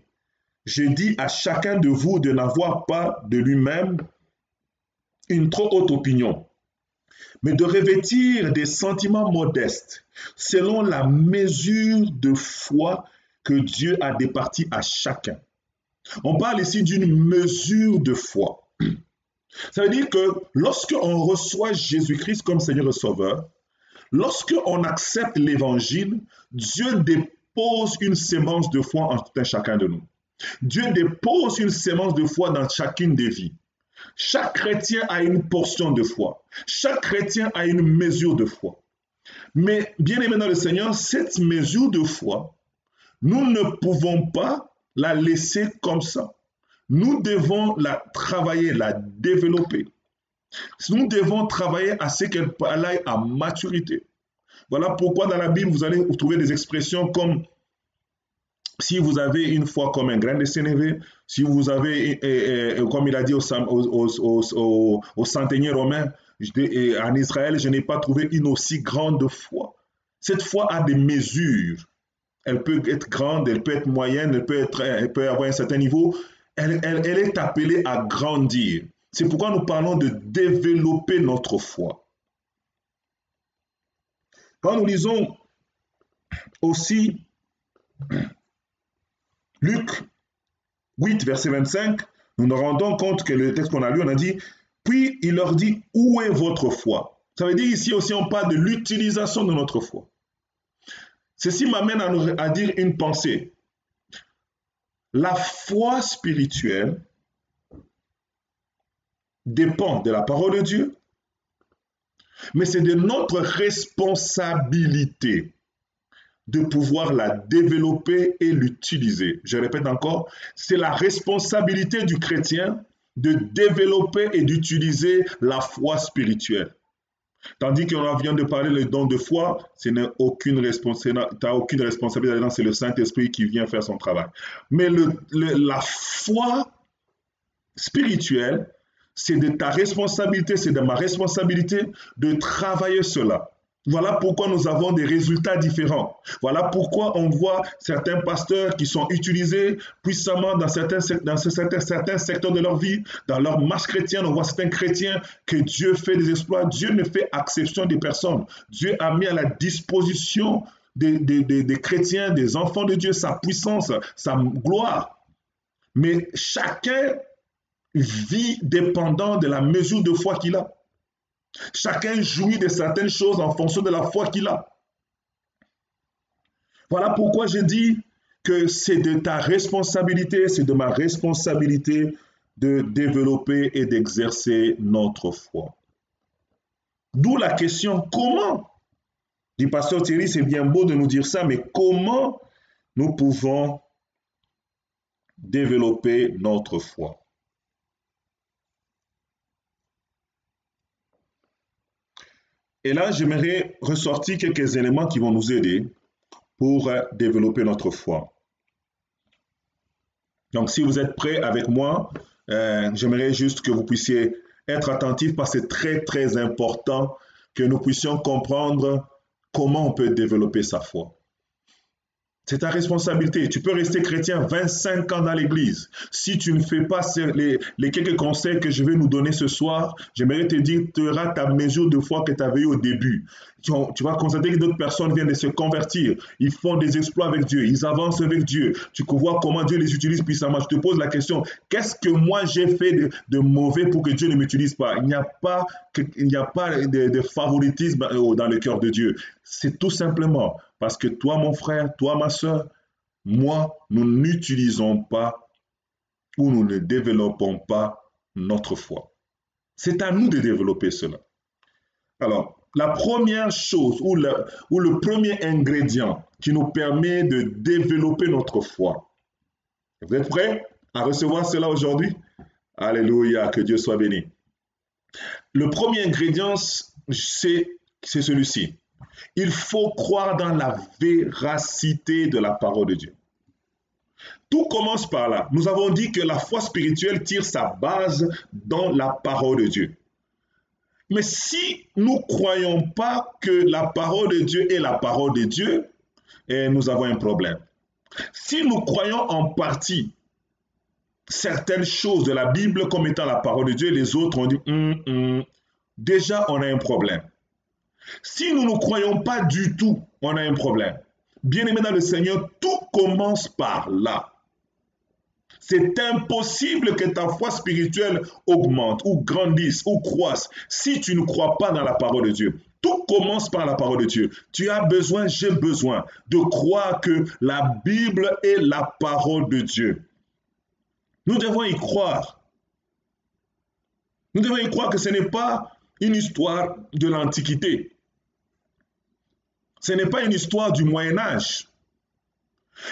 je dis à chacun de vous de n'avoir pas de lui-même une trop haute opinion, mais de revêtir des sentiments modestes, selon la mesure de foi que Dieu a départie à chacun. » On parle ici d'une mesure de foi. Ça veut dire que lorsqu'on reçoit Jésus-Christ comme Seigneur et Sauveur, lorsqu'on accepte l'Évangile, Dieu dépose une sémence de foi en tout un chacun de nous. Dieu dépose une sémence de foi dans chacune des vies. Chaque chrétien a une portion de foi. Chaque chrétien a une mesure de foi. Mais bien aimé dans le Seigneur, cette mesure de foi, nous ne pouvons pas la laisser comme ça. Nous devons la travailler, la développer. Nous devons travailler à ce qu'elle aille à maturité. Voilà pourquoi dans la Bible, vous allez trouver des expressions comme Si vous avez une foi comme un grain de sénévé, si vous avez, comme il a dit au centenier romain, en Israël, je n'ai pas trouvé une aussi grande foi. Cette foi a des mesures. Elle peut être grande, elle peut être moyenne, elle peut avoir un certain niveau. Elle est appelée à grandir. C'est pourquoi nous parlons de développer notre foi. Quand nous lisons aussi Luc 8, verset 25, nous nous rendons compte que le texte qu'on a lu, on a dit, puis il leur dit, où est votre foi? Ça veut dire ici aussi, on parle de l'utilisation de notre foi. Ceci m'amène à dire une pensée. La foi spirituelle dépend de la parole de Dieu, mais c'est de notre responsabilité de pouvoir la développer et l'utiliser. Je répète encore, c'est la responsabilité du chrétien de développer et d'utiliser la foi spirituelle. Tandis qu'on vient de parler le don de foi, tu n'as aucune responsabilité, c'est le Saint-Esprit qui vient faire son travail. Mais la foi spirituelle, c'est de ta responsabilité, c'est de ma responsabilité de travailler cela. Voilà pourquoi nous avons des résultats différents. Voilà pourquoi on voit certains pasteurs qui sont utilisés puissamment dans certains secteurs de leur vie, dans leur marche chrétienne. On voit certains chrétiens que Dieu fait des exploits. Dieu ne fait exception des personnes. Dieu a mis à la disposition des chrétiens, des enfants de Dieu, sa puissance, sa gloire. Mais chacun vit dépendant de la mesure de foi qu'il a. Chacun jouit de certaines choses en fonction de la foi qu'il a. Voilà pourquoi je dis que c'est de ta responsabilité, c'est de ma responsabilité de développer et d'exercer notre foi. D'où la question, comment? Dit pasteur Thierry, c'est bien beau de nous dire ça, mais comment nous pouvons développer notre foi? Et là, j'aimerais ressortir quelques éléments qui vont nous aider pour développer notre foi. Donc, si vous êtes prêts avec moi, j'aimerais juste que vous puissiez être attentifs parce que c'est très, très important que nous puissions comprendre comment on peut développer sa foi. C'est ta responsabilité. Tu peux rester chrétien 25 ans dans l'église. Si tu ne fais pas les quelques conseils que je vais nous donner ce soir, j'aimerais te dire, tu auras ta mesure de foi que tu avais eu au début. Tu vas constater que d'autres personnes viennent de se convertir. Ils font des exploits avec Dieu. Ils avancent avec Dieu. Tu vois comment Dieu les utilise puissamment. Je te pose la question, qu'est-ce que moi j'ai fait de mauvais pour que Dieu ne m'utilise pas? Il n'y a pas de favoritisme dans le cœur de Dieu. C'est tout simplement parce que toi, mon frère, toi, ma soeur, moi, nous n'utilisons pas ou nous ne développons pas notre foi. C'est à nous de développer cela. Alors, la première chose ou le premier ingrédient qui nous permet de développer notre foi. Vous êtes prêts à recevoir cela aujourd'hui? Alléluia, que Dieu soit béni. Le premier ingrédient, c'est celui-ci. Il faut croire dans la véracité de la parole de Dieu. Tout commence par là. Nous avons dit que la foi spirituelle tire sa base dans la parole de Dieu. Mais si nous ne croyons pas que la parole de Dieu est la parole de Dieu, nous avons un problème. Si nous croyons en partie certaines choses de la Bible comme étant la parole de Dieu, les autres ont dit déjà on a un problème. Si nous ne croyons pas du tout, on a un problème. Bien-aimé dans le Seigneur, tout commence par là. C'est impossible que ta foi spirituelle augmente ou grandisse ou croisse si tu ne crois pas dans la parole de Dieu. Tout commence par la parole de Dieu. Tu as besoin, j'ai besoin de croire que la Bible est la parole de Dieu. Nous devons y croire. Nous devons y croire que ce n'est pas une histoire de l'Antiquité. Ce n'est pas une histoire du Moyen Âge.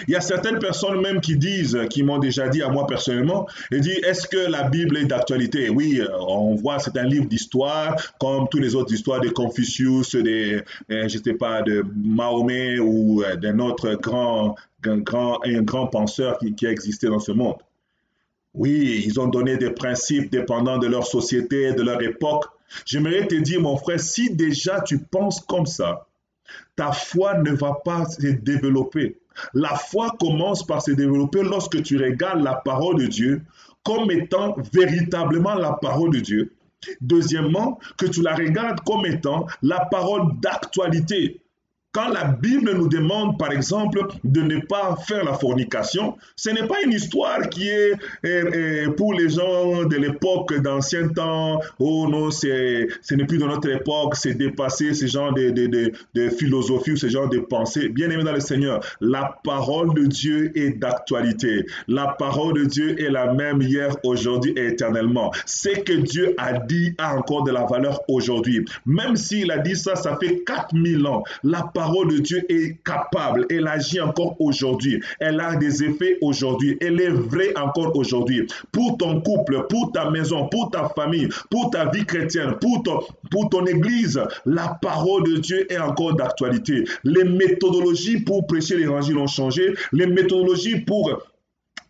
Il y a certaines personnes même qui disent, qui m'ont déjà dit à moi personnellement, ils disent, est-ce que la Bible est d'actualité? Oui, on voit, c'est un livre d'histoire, comme toutes les autres histoires de Confucius, je sais pas, de Mahomet ou d'un autre un grand penseur qui a existé dans ce monde. Oui, ils ont donné des principes dépendant de leur société, de leur époque. J'aimerais te dire, mon frère, si déjà tu penses comme ça, ta foi ne va pas se développer. La foi commence par se développer lorsque tu regardes la parole de Dieu comme étant véritablement la parole de Dieu. Deuxièmement, que tu la regardes comme étant la parole d'actualité. Quand la Bible nous demande, par exemple, de ne pas faire la fornication, ce n'est pas une histoire qui est pour les gens de l'époque, d'ancien temps. Oh non, ce n'est plus de notre époque, c'est dépassé ce genre de philosophie ou ce genre de pensée. Bien aimé dans le Seigneur, la parole de Dieu est d'actualité. La parole de Dieu est la même hier, aujourd'hui et éternellement. Ce que Dieu a dit a encore de la valeur aujourd'hui. Même s'il a dit ça, ça fait 4000 ans. La parole de Dieu est capable, elle agit encore aujourd'hui, elle a des effets aujourd'hui, elle est vraie encore aujourd'hui. Pour ton couple, pour ta maison, pour ta famille, pour ta vie chrétienne, pour ton église, la parole de Dieu est encore d'actualité. Les méthodologies pour prêcher l'évangile ont changé, les méthodologies pour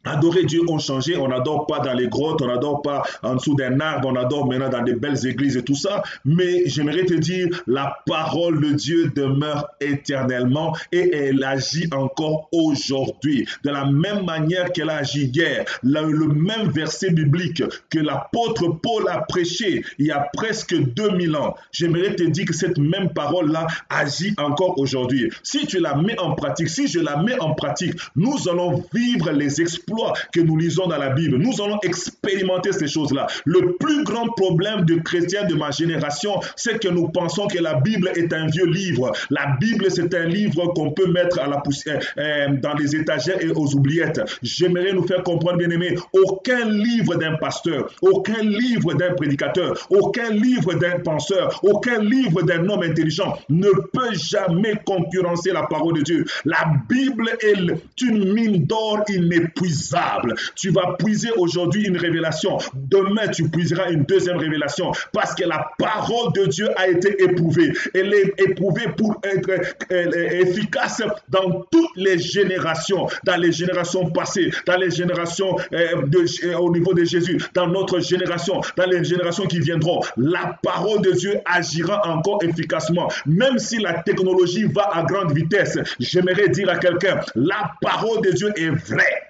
adorer Dieu ont changé, on n'adore pas dans les grottes, on n'adore pas en dessous d'un arbre, on adore maintenant dans des belles églises et tout ça. Mais j'aimerais te dire, la parole de Dieu demeure éternellement et elle agit encore aujourd'hui. De la même manière qu'elle a agi hier, le même verset biblique que l'apôtre Paul a prêché il y a presque 2000 ans. J'aimerais te dire que cette même parole-là agit encore aujourd'hui. Si tu la mets en pratique, si je la mets en pratique, nous allons vivre les exploits que nous lisons dans la Bible. Nous allons expérimenter ces choses-là. Le plus grand problème de chrétiens de ma génération, c'est que nous pensons que la Bible est un vieux livre. La Bible, c'est un livre qu'on peut mettre à la poussière, dans les étagères et aux oubliettes. J'aimerais nous faire comprendre, bien-aimés, aucun livre d'un pasteur, aucun livre d'un prédicateur, aucun livre d'un penseur, aucun livre d'un homme intelligent ne peut jamais concurrencer la parole de Dieu. La Bible est une mine d'or inépuisable. Tu vas puiser aujourd'hui une révélation. Demain, tu puiseras une deuxième révélation parce que la parole de Dieu a été éprouvée. Elle est éprouvée pour être efficace dans toutes les générations, dans les générations passées, dans les générations au niveau de Jésus, dans notre génération, dans les générations qui viendront. La parole de Dieu agira encore efficacement. Même si la technologie va à grande vitesse, j'aimerais dire à quelqu'un, la parole de Dieu est vraie.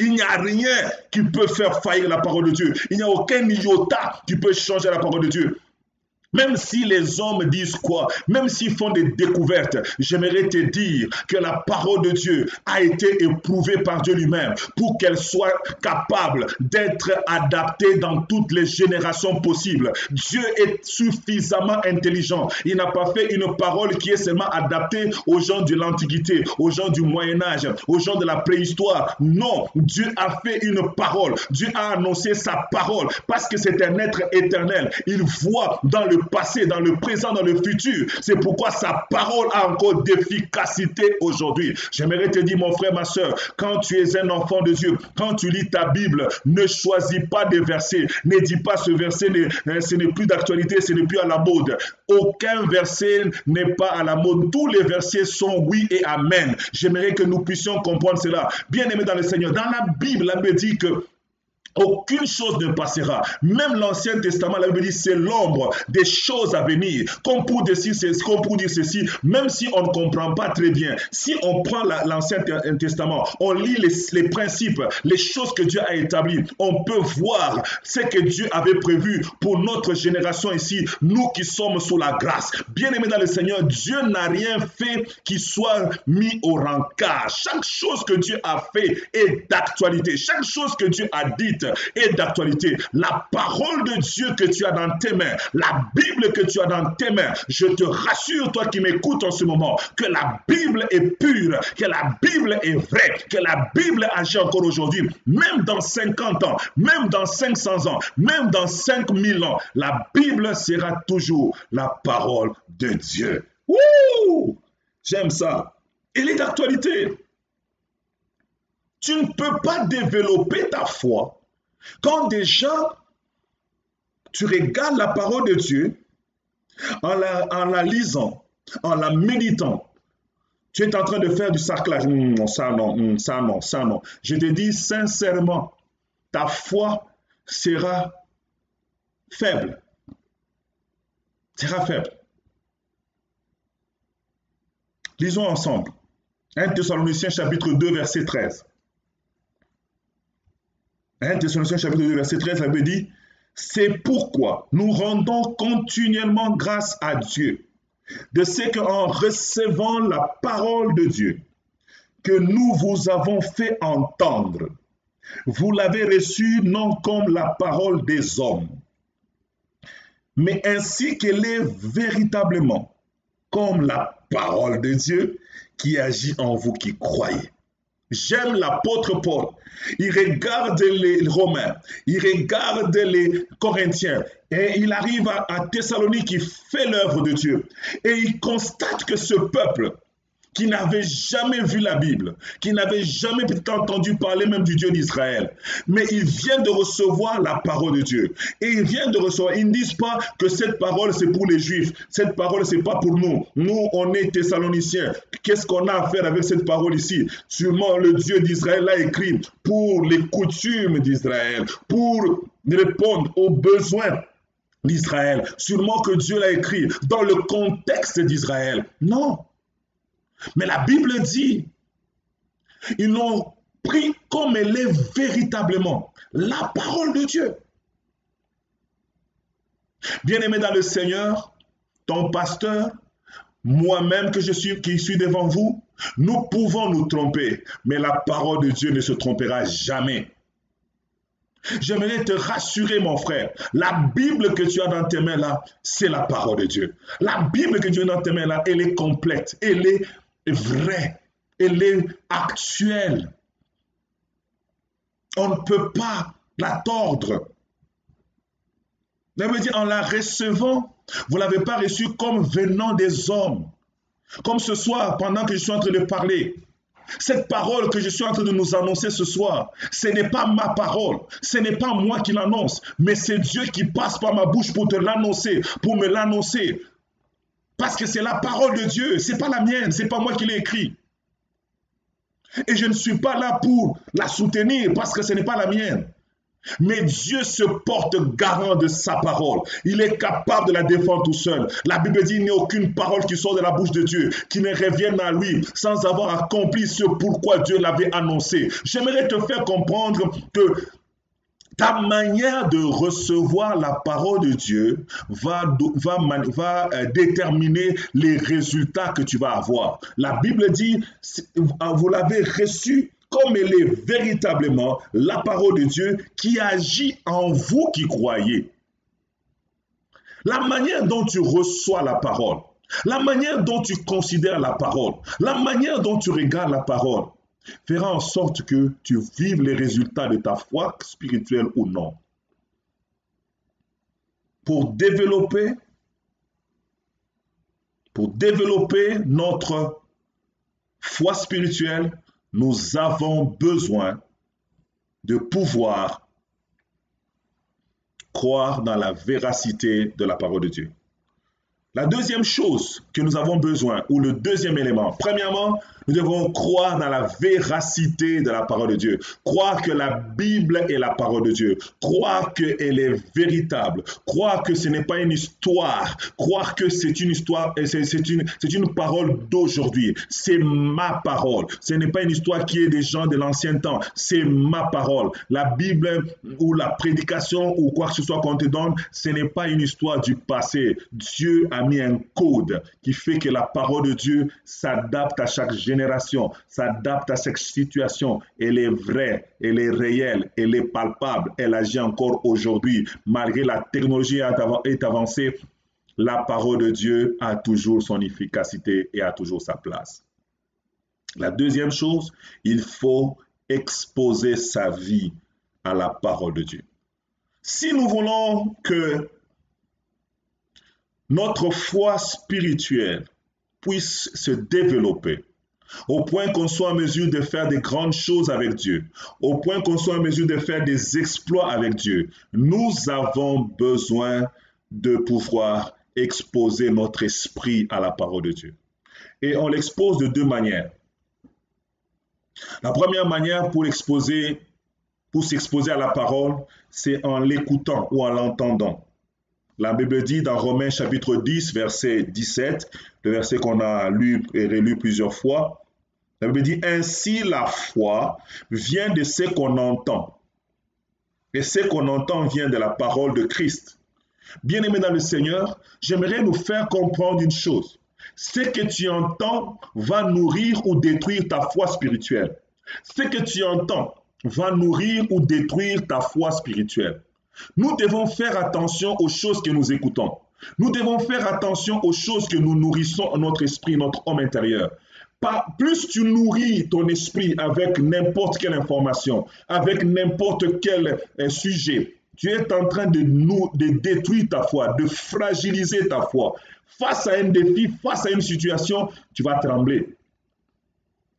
Il n'y a rien qui peut faire faillir la parole de Dieu. Il n'y a aucun iota qui peut changer la parole de Dieu. Même si les hommes disent quoi, même s'ils font des découvertes, j'aimerais te dire que la parole de Dieu a été éprouvée par Dieu lui-même pour qu'elle soit capable d'être adaptée dans toutes les générations possibles. Dieu est suffisamment intelligent. Il n'a pas fait une parole qui est seulement adaptée aux gens de l'Antiquité, aux gens du Moyen-Âge, aux gens de la préhistoire. Non, Dieu a fait une parole. Dieu a annoncé sa parole parce que c'est un être éternel. Il voit dans le passé, dans le présent, dans le futur. C'est pourquoi sa parole a encore d'efficacité aujourd'hui. J'aimerais te dire, mon frère, ma soeur, quand tu es un enfant de Dieu, quand tu lis ta Bible, ne choisis pas des versets. Ne dis pas ce verset, ce n'est plus d'actualité, ce n'est plus à la mode. Aucun verset n'est pas à la mode. Tous les versets sont oui et amen. J'aimerais que nous puissions comprendre cela. Bien-aimés dans le Seigneur, dans la Bible, la Bible dit que aucune chose ne passera. Même l'Ancien Testament, la Bible dit, c'est l'ombre des choses à venir. Comme pour dire ceci, même si on ne comprend pas très bien, si on prend l'Ancien Testament, on lit les principes, les choses que Dieu a établies, on peut voir ce que Dieu avait prévu pour notre génération ici, nous qui sommes sous la grâce. Bien-aimés dans le Seigneur, Dieu n'a rien fait qui soit mis au rencard. Chaque chose que Dieu a fait est d'actualité. Chaque chose que Dieu a dite est d'actualité. La parole de Dieu que tu as dans tes mains, la Bible que tu as dans tes mains, je te rassure, toi qui m'écoutes en ce moment, que la Bible est pure, que la Bible est vraie, que la Bible agit encore aujourd'hui, même dans 50 ans, même dans 500 ans, même dans 5000 ans, la Bible sera toujours la parole de Dieu. Wouh! J'aime ça. Elle est d'actualité. Tu ne peux pas développer ta foi quand déjà tu regardes la parole de Dieu en la lisant, en la méditant. Tu es en train de faire du sarclage. Ça non, ça non, ça non. Je te dis sincèrement, ta foi sera faible. Sera faible. Lisons ensemble. 1 Thessaloniciens chapitre 2, verset 13. 1 Thessaloniciens chapitre 2, verset 13, la Bible dit, c'est pourquoi nous rendons continuellement grâce à Dieu de ce qu'en recevant la parole de Dieu que nous vous avons fait entendre, vous l'avez reçue non comme la parole des hommes, mais ainsi qu'elle est véritablement comme la parole de Dieu qui agit en vous qui croyez. J'aime l'apôtre Paul. Il regarde les Romains, il regarde les Corinthiens et il arrive à Thessalonique, il fait l'œuvre de Dieu et il constate que ce peuple qui n'avait jamais vu la Bible, qui n'avait jamais peut-être entendu parler même du Dieu d'Israël, mais il vient de recevoir la parole de Dieu. Et il vient de recevoir, ils ne disent pas que cette parole c'est pour les Juifs, cette parole c'est pas pour nous. Nous, on est Thessaloniciens. Qu'est-ce qu'on a à faire avec cette parole ici? Sûrement le Dieu d'Israël l'a écrit pour les coutumes d'Israël, pour répondre aux besoins d'Israël. Sûrement que Dieu l'a écrit dans le contexte d'Israël. Non. Mais la Bible dit, ils l'ont pris comme elle est véritablement, la parole de Dieu. Bien-aimé dans le Seigneur, ton pasteur, moi-même qui suis devant vous, nous pouvons nous tromper, mais la parole de Dieu ne se trompera jamais. J'aimerais te rassurer, mon frère. La Bible que tu as dans tes mains là, c'est la parole de Dieu. La Bible que tu as dans tes mains là, elle est complète, elle est vraie, elle est actuelle. On ne peut pas la tordre. Ça veut dire, en la recevant, vous ne l'avez pas reçue comme venant des hommes. Comme ce soir, pendant que je suis en train de parler. Cette parole que je suis en train de nous annoncer ce soir, ce n'est pas ma parole, ce n'est pas moi qui l'annonce, mais c'est Dieu qui passe par ma bouche pour te l'annoncer, pour me l'annoncer. Parce que c'est la parole de Dieu, ce n'est pas la mienne, ce n'est pas moi qui l'ai écrit. Et je ne suis pas là pour la soutenir parce que ce n'est pas la mienne. Mais Dieu se porte garant de sa parole. Il est capable de la défendre tout seul. La Bible dit qu'il n'y a aucune parole qui sort de la bouche de Dieu qui ne revienne à lui sans avoir accompli ce pourquoi Dieu l'avait annoncé. J'aimerais te faire comprendre que ta manière de recevoir la parole de Dieu va déterminer les résultats que tu vas avoir. La Bible dit, vous l'avez reçu comme elle est véritablement la parole de Dieu qui agit en vous qui croyez. La manière dont tu reçois la parole, la manière dont tu considères la parole, la manière dont tu regardes la parole, fera en sorte que tu vives les résultats de ta foi spirituelle ou non. Pour développer notre foi spirituelle, nous avons besoin de pouvoir croire dans la véracité de la parole de Dieu. La deuxième chose que nous avons besoin, ou le deuxième élément, premièrement, nous devons croire dans la véracité de la parole de Dieu. Croire que la Bible est la parole de Dieu. Croire qu'elle est véritable. Croire que ce n'est pas une histoire. Croire que c'est une histoire, c'est une parole d'aujourd'hui. C'est ma parole. Ce n'est pas une histoire qui est des gens de l'ancien temps. C'est ma parole. La Bible ou la prédication ou quoi que ce soit qu'on te donne, ce n'est pas une histoire du passé. Dieu a mis un code qui fait que la parole de Dieu s'adapte à chaque génération, s'adapte à chaque situation. Elle est vraie, elle est réelle, elle est palpable, elle agit encore aujourd'hui. Malgré la technologie est avancée, la parole de Dieu a toujours son efficacité et a toujours sa place. La deuxième chose, il faut exposer sa vie à la parole de Dieu. Si nous voulons que notre foi spirituelle puisse se développer, au point qu'on soit en mesure de faire des grandes choses avec Dieu, au point qu'on soit en mesure de faire des exploits avec Dieu, nous avons besoin de pouvoir exposer notre esprit à la parole de Dieu. Et on l'expose de deux manières. La première manière pour s'exposer à la parole, c'est en l'écoutant ou en l'entendant. La Bible dit dans Romains chapitre 10, verset 17, le verset qu'on a lu et relu plusieurs fois, la Bible dit « Ainsi la foi vient de ce qu'on entend. Et ce qu'on entend vient de la parole de Christ. » Bien-aimés dans le Seigneur, j'aimerais nous faire comprendre une chose. Ce que tu entends va nourrir ou détruire ta foi spirituelle. Ce que tu entends va nourrir ou détruire ta foi spirituelle. Nous devons faire attention aux choses que nous écoutons. Nous devons faire attention aux choses que nous nourrissons à notre esprit, notre homme intérieur. Plus tu nourris ton esprit avec n'importe quelle information, avec n'importe quel sujet, tu es en train de détruire ta foi, de fragiliser ta foi. Face à un défi, face à une situation, tu vas trembler.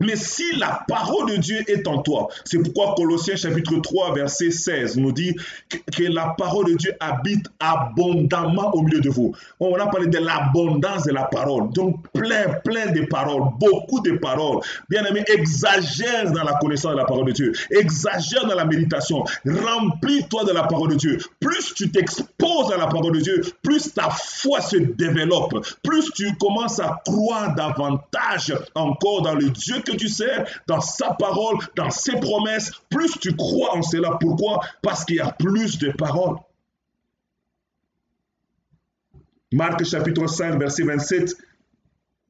Mais si la parole de Dieu est en toi, c'est pourquoi Colossiens chapitre 3 verset 16 nous dit que la parole de Dieu habite abondamment au milieu de vous. On a parlé de l'abondance de la parole, donc plein de paroles, beaucoup de paroles. Bien-aimé, exagère dans la connaissance de la parole de Dieu, exagère dans la méditation, remplis-toi de la parole de Dieu. Plus tu t'exposes à la parole de Dieu, plus ta foi se développe, plus tu commences à croire davantage encore dans le Dieu que tu sers, dans sa parole, dans ses promesses, plus tu crois en cela. Pourquoi? Parce qu'il y a plus de paroles. Marc chapitre 5, verset 27,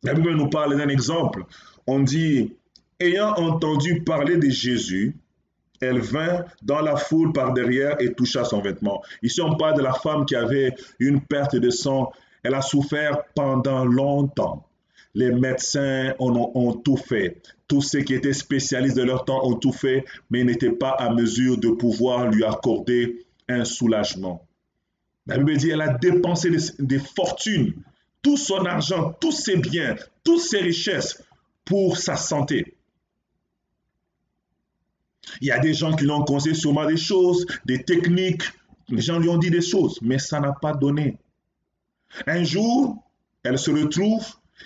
la Bible nous parle d'un exemple. On dit, ayant entendu parler de Jésus, elle vint dans la foule par derrière et toucha son vêtement. Ici, on parle de la femme qui avait une perte de sang. Elle a souffert pendant longtemps. Les médecins ont tout fait. Tous ceux qui étaient spécialistes de leur temps ont tout fait, mais ils n'étaient pas à mesure de pouvoir lui accorder un soulagement. La Bible dit qu'elle a dépensé des fortunes, tout son argent, tous ses biens, toutes ses richesses pour sa santé. Il y a des gens qui lui ont conseillé sûrement des choses, des techniques. Les gens lui ont dit des choses, mais ça n'a pas donné. Un jour, elle se retrouve.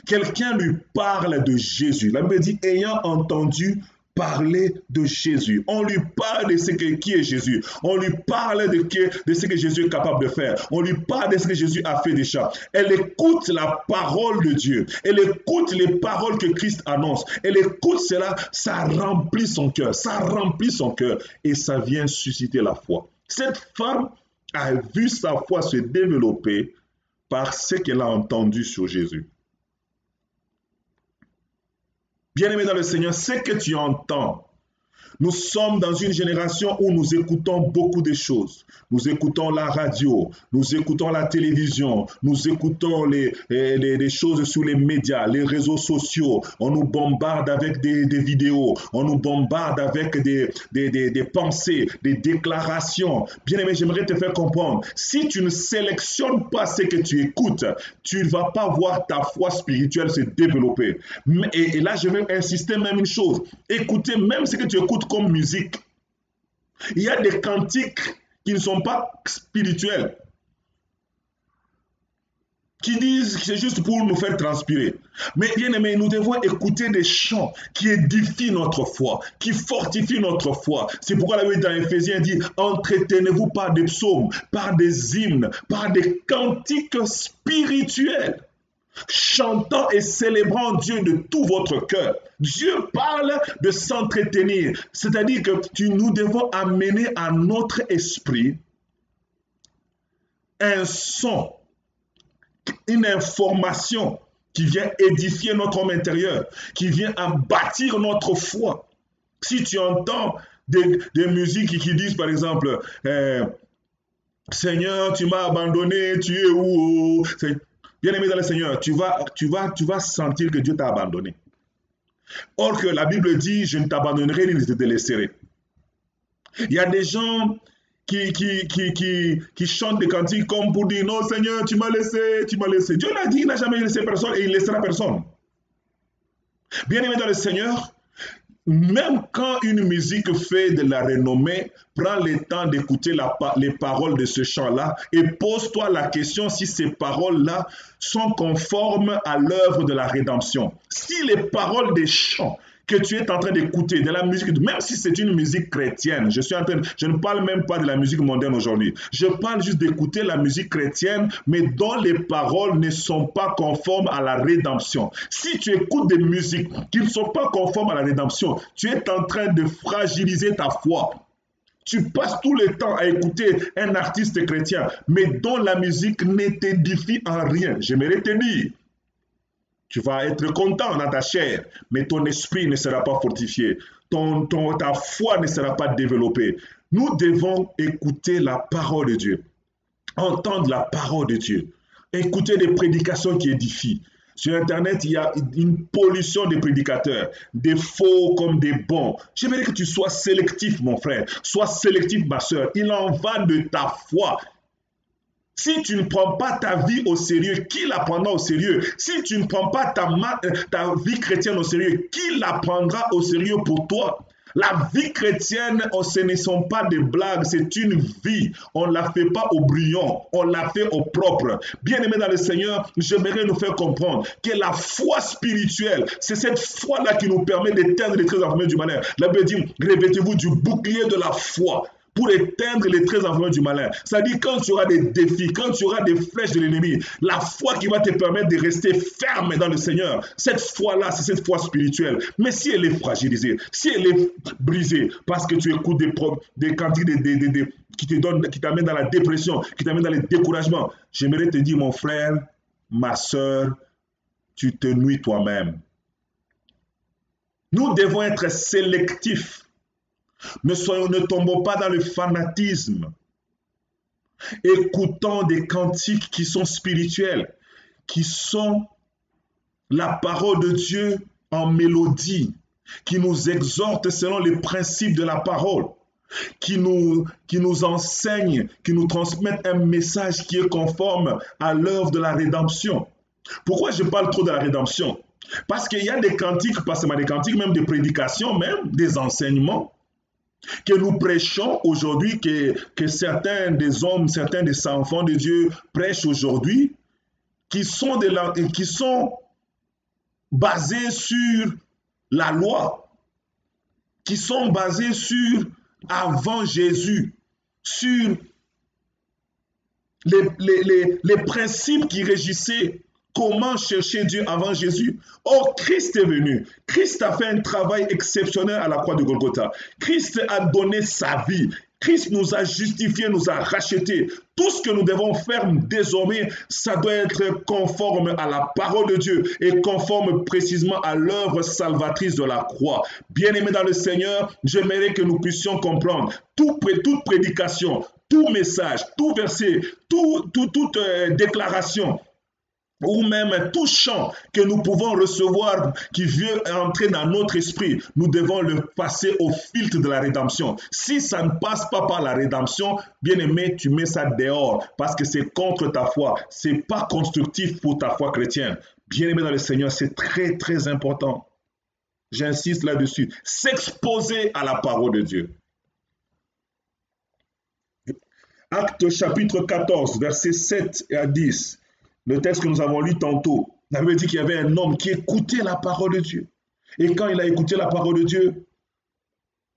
Quelqu'un lui parle de Jésus. La Bible dit, ayant entendu parler de Jésus. On lui parle de qui est Jésus. On lui parle de ce que Jésus est capable de faire. On lui parle de ce que Jésus a fait déjà. Elle écoute la parole de Dieu. Elle écoute les paroles que Christ annonce. Elle écoute cela, ça remplit son cœur. Ça remplit son cœur et ça vient susciter la foi. Cette femme a vu sa foi se développer par ce qu'elle a entendu sur Jésus. Bien-aimé dans le Seigneur, ce que tu entends, nous sommes dans une génération où nous écoutons beaucoup de choses. Nous écoutons la radio, nous écoutons la télévision, nous écoutons les choses sur les médias, les réseaux sociaux. On nous bombarde avec des vidéos, on nous bombarde avec des pensées, des déclarations. Bien-aimé, j'aimerais te faire comprendre, si tu ne sélectionnes pas ce que tu écoutes, tu ne vas pas voir ta foi spirituelle se développer. Et là, je vais insister même une chose. Écoutez même ce que tu écoutes comme musique. Il y a des cantiques qui ne sont pas spirituels, qui disent que c'est juste pour nous faire transpirer. Mais bien aimé, nous devons écouter des chants qui édifient notre foi, qui fortifient notre foi. C'est pourquoi la Bible dans Éphésiens dit, entretenez-vous par des psaumes, par des hymnes, par des cantiques spirituels, chantant et célébrant Dieu de tout votre cœur. Dieu parle de s'entretenir, c'est-à-dire que nous devons amener à notre esprit un son, une information qui vient édifier notre homme intérieur, qui vient bâtir notre foi. Si tu entends des musiques qui disent par exemple Seigneur, tu m'as abandonné, tu es où? Bien-aimé dans le Seigneur, tu vas sentir que Dieu t'a abandonné. Or que la Bible dit, je ne t'abandonnerai ni ne te délaisserai. Il y a des gens qui chantent des cantiques comme pour dire, non Seigneur, tu m'as laissé, tu m'as laissé. Dieu l'a dit, il n'a jamais laissé personne et il ne laissera personne. Bien-aimé dans le Seigneur, même quand une musique fait de la renommée, prends le temps d'écouter les paroles de ce chant-là et pose-toi la question si ces paroles-là sont conformes à l'œuvre de la rédemption. Si les paroles des chants que tu es en train d'écouter, de la musique, même si c'est une musique chrétienne, je ne parle même pas de la musique mondaine aujourd'hui, je parle juste d'écouter la musique chrétienne, mais dont les paroles ne sont pas conformes à la rédemption. Si tu écoutes des musiques qui ne sont pas conformes à la rédemption, tu es en train de fragiliser ta foi. Tu passes tout le temps à écouter un artiste chrétien, mais dont la musique ne t'édifie en rien. J'aimerais te dire, tu vas être content dans ta chair, mais ton esprit ne sera pas fortifié. Ta foi ne sera pas développée. Nous devons écouter la parole de Dieu, entendre la parole de Dieu, écouter des prédications qui édifient. Sur Internet, il y a une pollution des prédicateurs, des faux comme des bons. J'aimerais que tu sois sélectif, mon frère. Sois sélectif, ma soeur. Il en va de ta foi. Si tu ne prends pas ta vie au sérieux, qui la prendra au sérieux? Si tu ne prends pas ta vie chrétienne au sérieux, qui la prendra au sérieux pour toi? La vie chrétienne, ce ne sont pas des blagues, c'est une vie. On ne la fait pas au brillant, on la fait au propre. Bien-aimé dans le Seigneur, j'aimerais nous faire comprendre que la foi spirituelle, c'est cette foi-là qui nous permet d'éteindre les traits infamés du malheur. La Bible dit, revêtez-vous du bouclier de la foi pour éteindre les traits infamés du malin. C'est-à-dire quand tu auras des défis, quand tu auras des flèches de l'ennemi, la foi qui va te permettre de rester ferme dans le Seigneur, cette foi-là, c'est cette foi spirituelle. Mais si elle est fragilisée, si elle est brisée, parce que tu écoutes des cantiques qui t'amènent dans la dépression, qui t'amènent dans le découragement, j'aimerais te dire, mon frère, ma soeur, tu te nuis toi-même. Nous devons être sélectifs. Ne tombons pas dans le fanatisme. Écoutons des cantiques qui sont spirituels, qui sont la parole de Dieu en mélodie, qui nous exhortent selon les principes de la parole, qui nous enseignent, qui nous transmettent un message qui est conforme à l'œuvre de la rédemption. Pourquoi je parle trop de la rédemption? Parce qu'il y a des cantiques, pas seulement des cantiques, même des prédications, même des enseignements, que nous prêchons aujourd'hui, que certains des hommes, certains des enfants de Dieu prêchent aujourd'hui, qui sont basés sur la loi, qui sont basés sur avant Jésus, sur les principes qui régissaient comment chercher Dieu avant Jésus. Or, Christ est venu. Christ a fait un travail exceptionnel à la croix de Golgotha. Christ a donné sa vie. Christ nous a justifiés, nous a rachetés. Tout ce que nous devons faire désormais, ça doit être conforme à la parole de Dieu et conforme précisément à l'œuvre salvatrice de la croix. Bien-aimés dans le Seigneur, j'aimerais que nous puissions comprendre toute prédication, tout message, tout verset, toute déclaration, ou même tout chant que nous pouvons recevoir qui veut entrer dans notre esprit, nous devons le passer au filtre de la rédemption. Si ça ne passe pas par la rédemption, bien aimé, tu mets ça dehors parce que c'est contre ta foi. Ce n'est pas constructif pour ta foi chrétienne. Bien aimé dans le Seigneur, c'est très très important. J'insiste là-dessus. S'exposer à la parole de Dieu. Actes chapitre 14, versets 7 à 10. Le texte que nous avons lu tantôt, ça veut dire qu'il y avait un homme qui écoutait la parole de Dieu. Et quand il a écouté la parole de Dieu,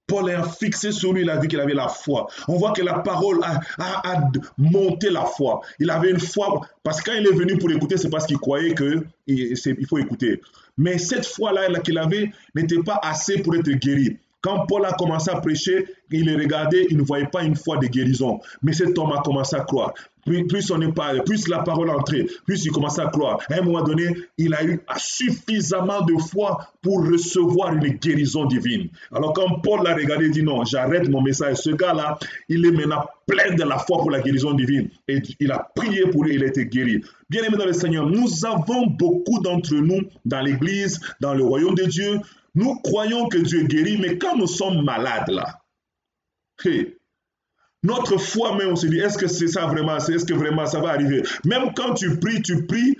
Paul a fixé sur lui, il a vu qu'il avait la foi. On voit que la parole a monté la foi. Il avait une foi, parce que quand il est venu pour écouter, c'est parce qu'il croyait qu'il faut écouter. Mais cette foi-là qu'il avait n'était pas assez pour être guéri. Quand Paul a commencé à prêcher, il les regardait, il ne voyait pas une foi de guérison. Mais cet homme a commencé à croire. Plus la parole entrait, plus il commençait à croire. À un moment donné, il a eu suffisamment de foi pour recevoir une guérison divine. Alors quand Paul l'a regardé, il dit non, j'arrête mon message. Ce gars-là, il est maintenant plein de la foi pour la guérison divine. Et il a prié pour lui, il a été guéri. Bien-aimés dans le Seigneur, nous avons beaucoup d'entre nous dans l'église, dans le royaume de Dieu. Nous croyons que Dieu guérit, mais quand nous sommes malades là, notre foi même, on se dit, est-ce que c'est ça vraiment, est-ce que vraiment ça va arriver? Même quand tu pries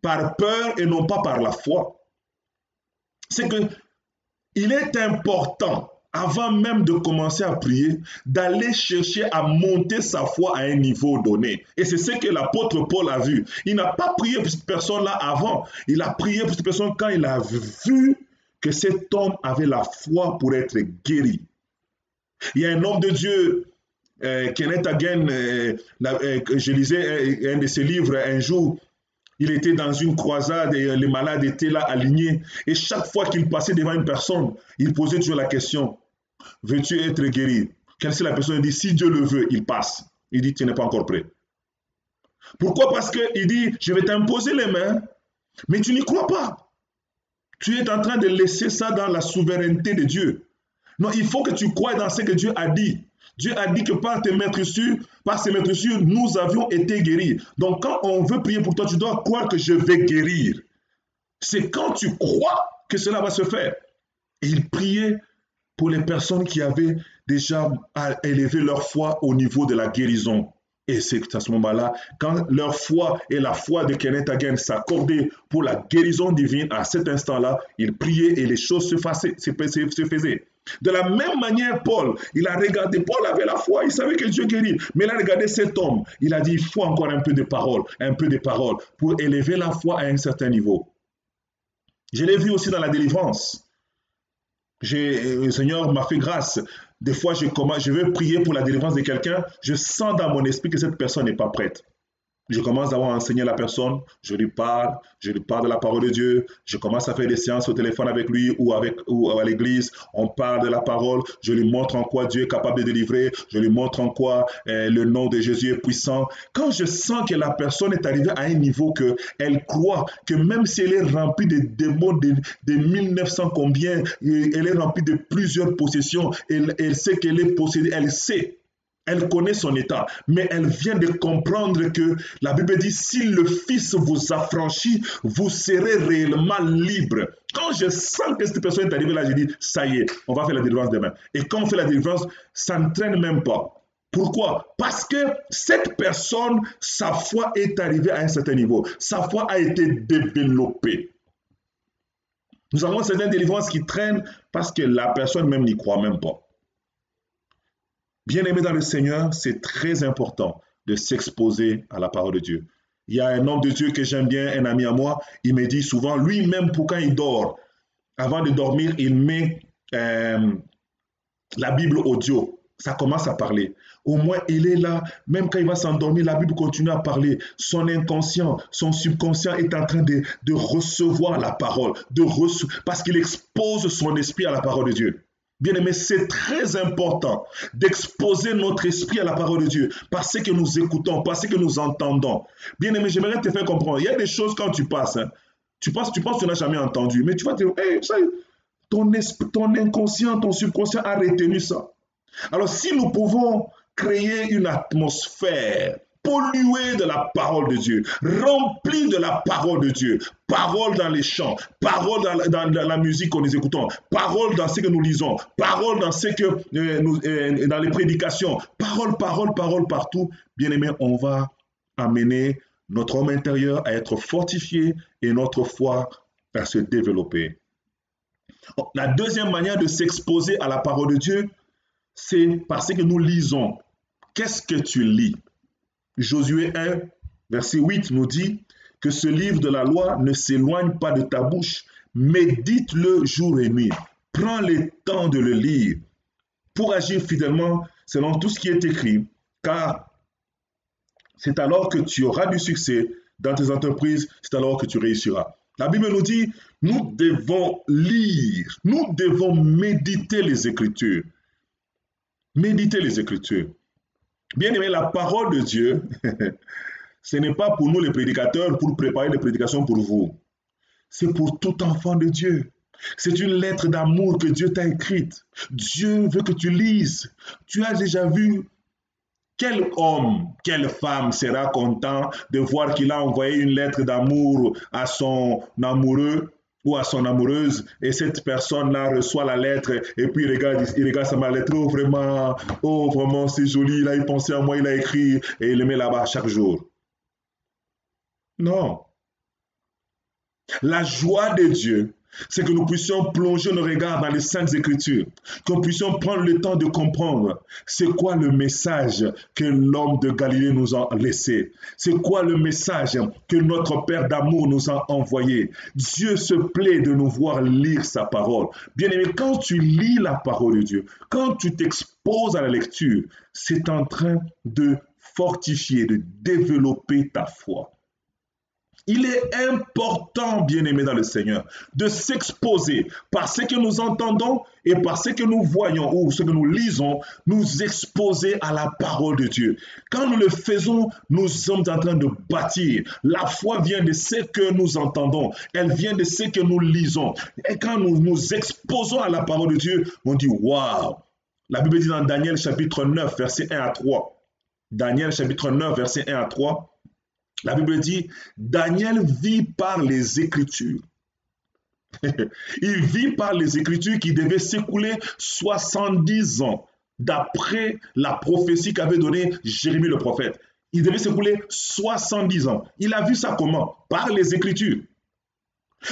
par peur et non pas par la foi. c'est que il est important, avant même de commencer à prier, d'aller chercher à monter sa foi à un niveau donné. Et c'est ce que l'apôtre Paul a vu. Il n'a pas prié pour cette personne-là avant. Il a prié pour cette personne quand il a vu que cet homme avait la foi pour être guéri. Il y a un homme de Dieu, Kenneth Hagin, je lisais un de ses livres un jour. Il était dans une croisade et les malades étaient là alignés. Et chaque fois qu'il passait devant une personne, il posait toujours la question, veux-tu être guéri? Quelle c'est la personne? Il dit, si Dieu le veut, il passe. Il dit, tu n'es pas encore prêt. Pourquoi? Parce qu'il dit, je vais t'imposer les mains, mais tu n'y crois pas. Tu es en train de laisser ça dans la souveraineté de Dieu. Non, il faut que tu croies dans ce que Dieu a dit. Dieu a dit que par tes meurtrissures, nous avions été guéris. Donc quand on veut prier pour toi, tu dois croire que je vais guérir. C'est quand tu crois que cela va se faire. Et il priait pour les personnes qui avaient déjà élevé leur foi au niveau de la guérison. Et c'est à ce moment-là, quand leur foi et la foi de Kenneth Hagin s'accordaient pour la guérison divine, à cet instant-là, ils priaient et les choses se faisaient. De la même manière, Paul, il a regardé, Paul avait la foi, il savait que Dieu guérit, mais il a regardé cet homme, il a dit, il faut encore un peu de parole pour élever la foi à un certain niveau. Je l'ai vu aussi dans la délivrance. Le Seigneur m'a fait grâce. Des fois, je veux prier pour la délivrance de quelqu'un, je sens dans mon esprit que cette personne n'est pas prête. Je commence à enseigner la personne, je lui parle de la parole de Dieu, je commence à faire des séances au téléphone avec lui ou à l'église, on parle de la parole, je lui montre en quoi Dieu est capable de délivrer, je lui montre en quoi le nom de Jésus est puissant. Quand je sens que la personne est arrivée à un niveau qu'elle croit que même si elle est remplie de démons de 1900 combien, elle est remplie de plusieurs possessions, elle sait qu'elle est possédée, elle sait. Elle connaît son état, mais elle vient de comprendre que la Bible dit, si le Fils vous affranchit, vous serez réellement libre. Quand je sens que cette personne est arrivée là, je dis, ça y est, on va faire la délivrance demain. Et quand on fait la délivrance, ça ne traîne même pas. Pourquoi? Parce que cette personne, sa foi est arrivée à un certain niveau. Sa foi a été développée. Nous avons certaines délivrances qui traînent parce que la personne même n'y croit même pas. Bien-aimé dans le Seigneur, c'est très important de s'exposer à la parole de Dieu. Il y a un homme de Dieu que j'aime bien, un ami à moi, il me dit souvent, lui-même pour quand il dort, avant de dormir, il met la Bible audio. Ça commence à parler. Au moins, il est là, même quand il va s'endormir, la Bible continue à parler. Son inconscient, son subconscient est en train de recevoir la parole, parce qu'il expose son esprit à la parole de Dieu. Bien-aimé, c'est très important d'exposer notre esprit à la parole de Dieu, par ce que nous écoutons, par ce que nous entendons. Bien-aimé, j'aimerais te faire comprendre. Il y a des choses quand tu passes, tu penses que tu n'as jamais entendu, mais tu vas te dire, hey, ça, ton inconscient, ton subconscient a retenu ça. Alors, si nous pouvons créer une atmosphère polluée de la parole de Dieu, remplie de la parole de Dieu, parole dans les chants, parole dans la musique que nous écoutons, parole dans ce que nous lisons, parole dans ce que dans les prédications, parole partout, bien aimé, on va amener notre homme intérieur à être fortifié et notre foi à se développer. La deuxième manière de s'exposer à la parole de Dieu, c'est parce que nous lisons. Qu'est-ce que tu lis? Josué 1, verset 8 nous dit que ce livre de la loi ne s'éloigne pas de ta bouche, médite-le jour et nuit. Prends le temps de le lire pour agir fidèlement selon tout ce qui est écrit, car c'est alors que tu auras du succès dans tes entreprises, c'est alors que tu réussiras. La Bible nous dit, nous devons lire, nous devons méditer les Écritures. Méditer les Écritures. Bien aimé, la parole de Dieu, ce n'est pas pour nous les prédicateurs, pour préparer les prédications pour vous. C'est pour tout enfant de Dieu. C'est une lettre d'amour que Dieu t'a écrite. Dieu veut que tu lises. Tu as déjà vu quel homme, quelle femme sera content de voir qu'il a envoyé une lettre d'amour à son amoureux ou à son amoureuse, et cette personne-là reçoit la lettre, et puis il regarde sa lettre, oh vraiment, c'est joli, il a pensé à moi, il a écrit, et il le met là-bas chaque jour. Non. La joie de Dieu, c'est que nous puissions plonger nos regards dans les Saintes Écritures, que nous puissions prendre le temps de comprendre c'est quoi le message que l'homme de Galilée nous a laissé, c'est quoi le message que notre Père d'amour nous a envoyé. Dieu se plaît de nous voir lire sa parole. Bien-aimé, quand tu lis la parole de Dieu, quand tu t'exposes à la lecture, c'est en train de fortifier, de développer ta foi. Il est important, bien-aimé dans le Seigneur, de s'exposer par ce que nous entendons et par ce que nous voyons ou ce que nous lisons, nous exposer à la parole de Dieu. Quand nous le faisons, nous sommes en train de bâtir. La foi vient de ce que nous entendons, elle vient de ce que nous lisons. Et quand nous nous exposons à la parole de Dieu, on dit « Waouh !» La Bible dit dans Daniel chapitre 9, verset 1 à 3. Daniel chapitre 9, verset 1 à 3. La Bible dit, Daniel vit par les Écritures. Il vit par les Écritures qui devaient s'écouler 70 ans d'après la prophétie qu'avait donnée Jérémie le prophète. Il devait s'écouler 70 ans. Il a vu ça comment? Par les Écritures.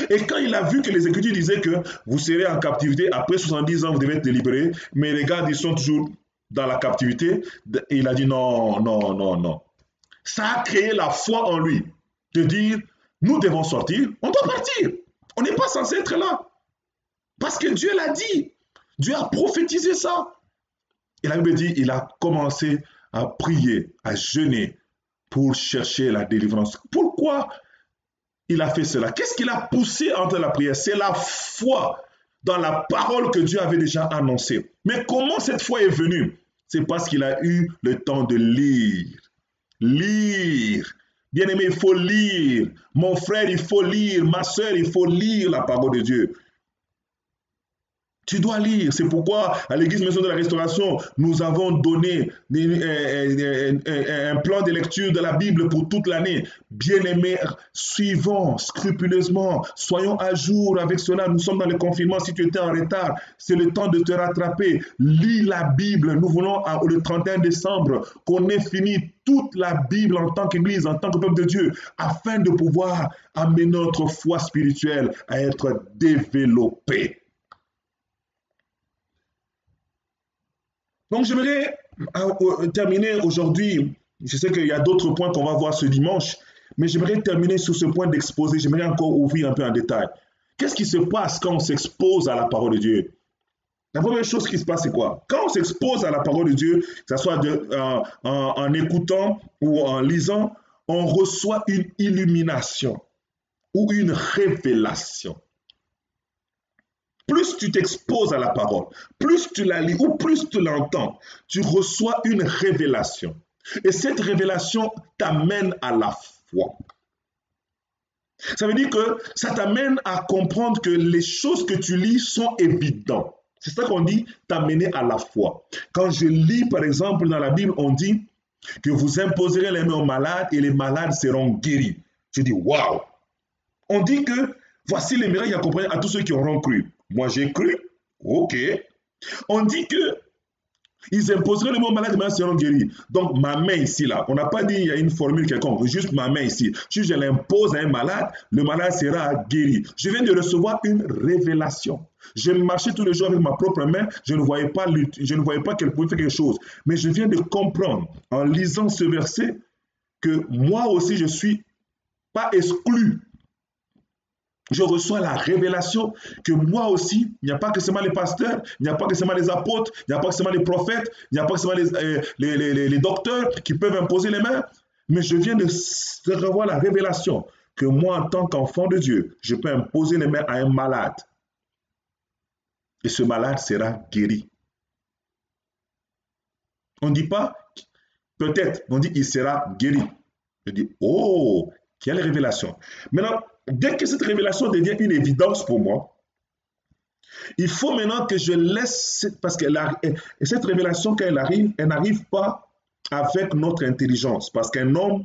Et quand il a vu que les Écritures disaient que vous serez en captivité, après 70 ans, vous devez être libérés, mais les gars, ils sont toujours dans la captivité, et il a dit non, non, non, non. Ça a créé la foi en lui, de dire, nous devons sortir, on doit partir. On n'est pas censé être là. Parce que Dieu l'a dit. Dieu a prophétisé ça. Et la Bible dit, il a commencé à prier, à jeûner pour chercher la délivrance. Pourquoi il a fait cela? Qu'est-ce qui l'a poussé entre la prière? C'est la foi dans la parole que Dieu avait déjà annoncée. Mais comment cette foi est venue? C'est parce qu'il a eu le temps de lire. Lire. Bien-aimé, il faut lire. Mon frère, il faut lire. Ma soeur, il faut lire la parole de Dieu. Tu dois lire. C'est pourquoi à l'église Maison de la Restauration, nous avons donné un plan de lecture de la Bible pour toute l'année. Bien-aimés, suivons scrupuleusement. Soyons à jour avec cela. Nous sommes dans le confinement. Si tu étais en retard, c'est le temps de te rattraper. Lis la Bible. Nous voulons le 31 décembre qu'on ait fini toute la Bible en tant qu'Église, en tant que peuple de Dieu, afin de pouvoir amener notre foi spirituelle à être développée. Donc, j'aimerais terminer aujourd'hui. Je sais qu'il y a d'autres points qu'on va voir ce dimanche, mais j'aimerais terminer sur ce point d'exposé. J'aimerais encore ouvrir un peu en détail. Qu'est-ce qui se passe quand on s'expose à la parole de Dieu? La première chose qui se passe, c'est quoi? Quand on s'expose à la parole de Dieu, que ce soit en écoutant ou en lisant, on reçoit une illumination ou une révélation. Plus tu t'exposes à la parole, plus tu la lis ou plus tu l'entends, tu reçois une révélation. Et cette révélation t'amène à la foi. Ça veut dire que ça t'amène à comprendre que les choses que tu lis sont évidentes. C'est ça qu'on dit, t'amener à la foi. Quand je lis, par exemple, dans la Bible, on dit que vous imposerez les mains aux malades et les malades seront guéris. Je dis, waouh! On dit que voici les miracles accompagnés à tous ceux qui auront cru. Moi, j'ai cru. OK. On dit que ils imposeraient le mot malade, mais seront guéris. Donc, ma main ici, là, on n'a pas dit il y a une formule quelconque, juste ma main ici. Si je l'impose à un malade, le malade sera guéri. Je viens de recevoir une révélation. Je marchais tous les jours avec ma propre main, je ne voyais pas qu'elle pouvait faire quelque chose. Mais je viens de comprendre, en lisant ce verset, que moi aussi, je ne suis pas exclu. Je reçois la révélation que moi aussi, il n'y a pas que seulement les pasteurs, il n'y a pas que seulement les apôtres, il n'y a pas que seulement les prophètes, il n'y a pas que seulement les docteurs qui peuvent imposer les mains, mais je viens de recevoir la révélation que moi, en tant qu'enfant de Dieu, je peux imposer les mains à un malade. Et ce malade sera guéri. On ne dit pas peut-être, on dit il sera guéri. Je dis, oh, quelle révélation. Maintenant, dès que cette révélation devient une évidence pour moi, il faut maintenant que je laisse, parce que cette révélation, quand elle n'arrive pas avec notre intelligence. Parce qu'un homme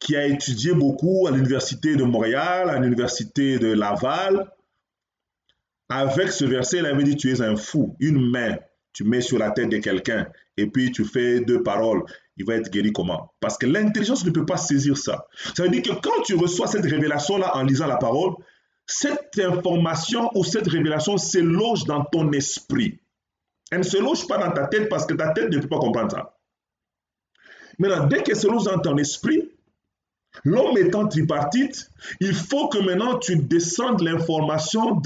qui a étudié beaucoup à l'université de Montréal, à l'université de Laval, avec ce verset, il avait dit, tu es un fou, une main, tu mets sur la tête de quelqu'un, et puis tu fais 2 paroles. Il va être guéri comment? Parce que l'intelligence ne peut pas saisir ça. Ça veut dire que quand tu reçois cette révélation-là en lisant la parole, cette information ou cette révélation se loge dans ton esprit. Elle ne se loge pas dans ta tête parce que ta tête ne peut pas comprendre ça. Maintenant, dès qu'elle se loge dans ton esprit, l'homme étant tripartite, il faut que maintenant tu descendes l'information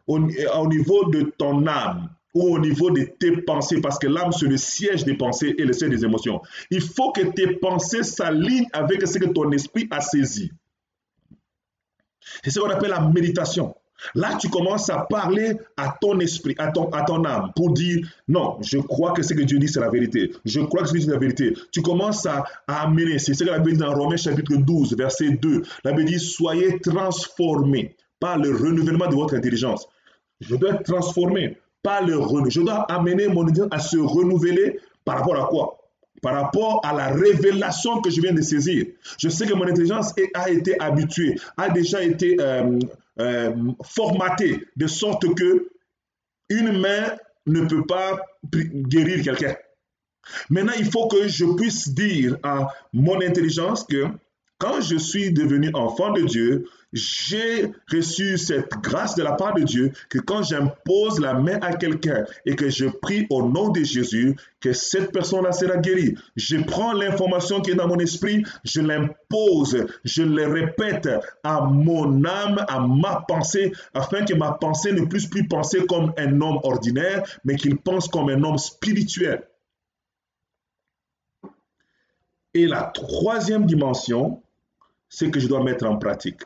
au niveau de ton âme ou au niveau de tes pensées, parce que l'âme, c'est le siège des pensées et le siège des émotions. Il faut que tes pensées s'alignent avec ce que ton esprit a saisi. C'est ce qu'on appelle la méditation. Là, tu commences à parler à ton esprit, à ton âme, pour dire, non, je crois que ce que Dieu dit, c'est la vérité. Je crois que ce que Dieu dit, c'est la vérité. Tu commences à amener, c'est ce que la Bible dit dans Romains chapitre 12, verset 2. La Bible dit, soyez transformés par le renouvellement de votre intelligence. Je dois être transformé par le renouvellement. Je dois amener mon intelligence à se renouveler par rapport à quoi? Par rapport à la révélation que je viens de saisir. Je sais que mon intelligence a été habituée, a déjà été formatée de sorte que une main ne peut pas guérir quelqu'un. Maintenant, il faut que je puisse dire à mon intelligence que quand je suis devenu enfant de Dieu, j'ai reçu cette grâce de la part de Dieu que quand j'impose la main à quelqu'un et que je prie au nom de Jésus, que cette personne-là sera guérie. Je prends l'information qui est dans mon esprit, je l'impose, je le répète à mon âme, à ma pensée, afin que ma pensée ne puisse plus penser comme un homme ordinaire, mais qu'il pense comme un homme spirituel. Et la troisième dimension, c'est que je dois mettre en pratique.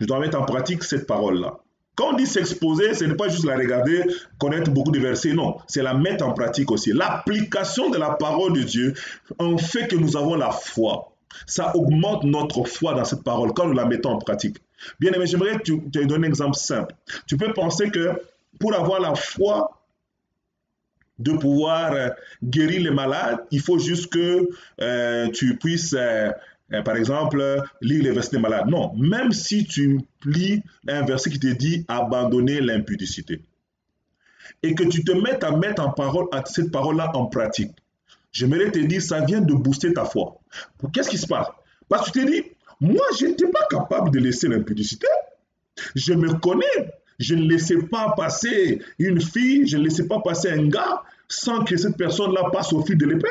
Je dois mettre en pratique cette parole-là. Quand on dit s'exposer, ce n'est pas juste la regarder, connaître beaucoup de versets, non. C'est la mettre en pratique aussi. L'application de la parole de Dieu en fait que nous avons la foi. Ça augmente notre foi dans cette parole quand nous la mettons en pratique. Bien aimé, j'aimerais te donner un exemple simple. Tu peux penser que pour avoir la foi de pouvoir guérir les malades, il faut juste que tu puisses... par exemple, lire les versets des malades. Non, même si tu lis un verset qui te dit abandonner l'impudicité et que tu te mettes à mettre cette parole-là en pratique, j'aimerais te dire, ça vient de booster ta foi. Qu'est-ce qui se passe? Parce que tu te dis, moi, je n'étais pas capable de laisser l'impudicité. Je me connais. Je ne laissais pas passer une fille, je ne laissais pas passer un gars sans que cette personne-là passe au fil de l'épée.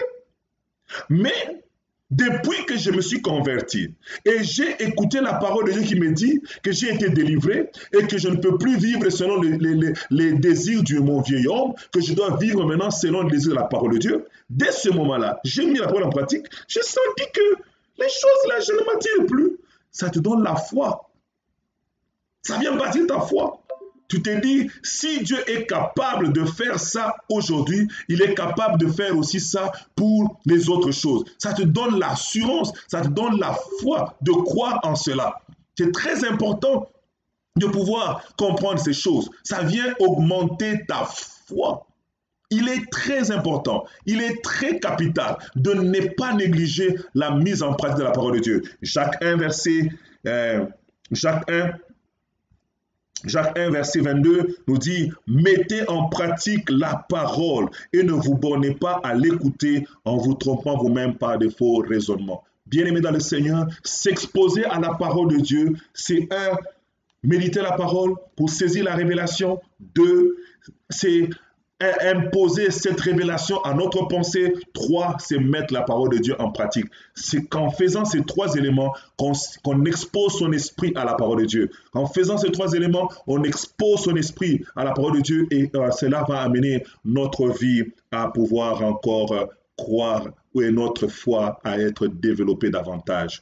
Mais depuis que je me suis converti et j'ai écouté la parole de Dieu qui me dit que j'ai été délivré et que je ne peux plus vivre selon les désirs de mon vieil homme, que je dois vivre maintenant selon les désirs de la parole de Dieu, dès ce moment-là, j'ai mis la parole en pratique, j'ai senti que les choses là, je ne m'attire plus. Ça te donne la foi. Ça vient bâtir ta foi. Tu te dis, si Dieu est capable de faire ça aujourd'hui, il est capable de faire aussi ça pour les autres choses. Ça te donne l'assurance, ça te donne la foi de croire en cela. C'est très important de pouvoir comprendre ces choses. Ça vient augmenter ta foi. Il est très important, il est très capital de ne pas négliger la mise en pratique de la parole de Dieu. Jacques 1, verset 22 nous dit, mettez en pratique la parole et ne vous bornez pas à l'écouter en vous trompant vous-même par de faux raisonnements. Bien-aimés dans le Seigneur, s'exposer à la parole de Dieu, c'est un, méditer la parole pour saisir la révélation. Deux, c'est imposer cette révélation à notre pensée. 3, c'est mettre la parole de Dieu en pratique. C'est qu'en faisant ces 3 éléments qu'on expose son esprit à la parole de Dieu. En faisant ces 3 éléments, on expose son esprit à la parole de Dieu et cela va amener notre vie à pouvoir encore croire et notre foi à être développée davantage.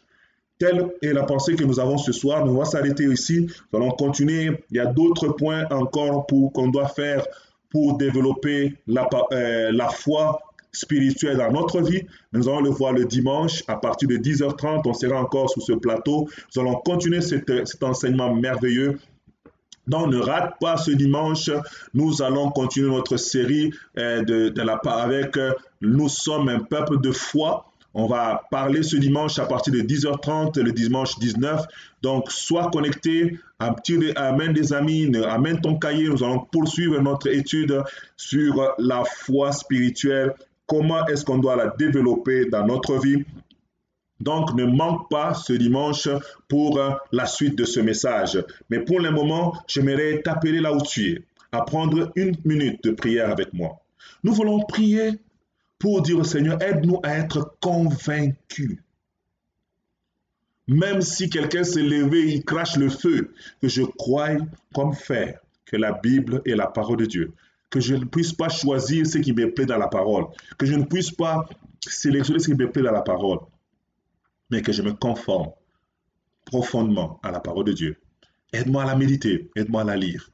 Telle est la pensée que nous avons ce soir. Nous allons s'arrêter ici. Nous allons continuer. Il y a d'autres points encore qu'on doit faire pour développer la foi spirituelle dans notre vie. Nous allons le voir le dimanche à partir de 10h30. On sera encore sur ce plateau. Nous allons continuer cet enseignement merveilleux. Donc, ne rate pas ce dimanche. Nous allons continuer notre série avec « Nous sommes un peuple de foi ». On va parler ce dimanche à partir de 10h30, le dimanche 19. Donc, sois connecté, amène des amis, amène ton cahier. Nous allons poursuivre notre étude sur la foi spirituelle. Comment est-ce qu'on doit la développer dans notre vie? Donc, ne manque pas ce dimanche pour la suite de ce message. Mais pour le moment, j'aimerais t'appeler là où tu es, à prendre 1 minute de prière avec moi. Nous voulons prier pour dire au Seigneur, aide-nous à être convaincus. Même si quelqu'un s'est levé, il crache le feu, que je croie comme fer que la Bible est la parole de Dieu. Que je ne puisse pas choisir ce qui me plaît dans la parole. Que je ne puisse pas sélectionner ce qui me plaît dans la parole. Mais que je me conforme profondément à la parole de Dieu. Aide-moi à la méditer, aide-moi à la lire.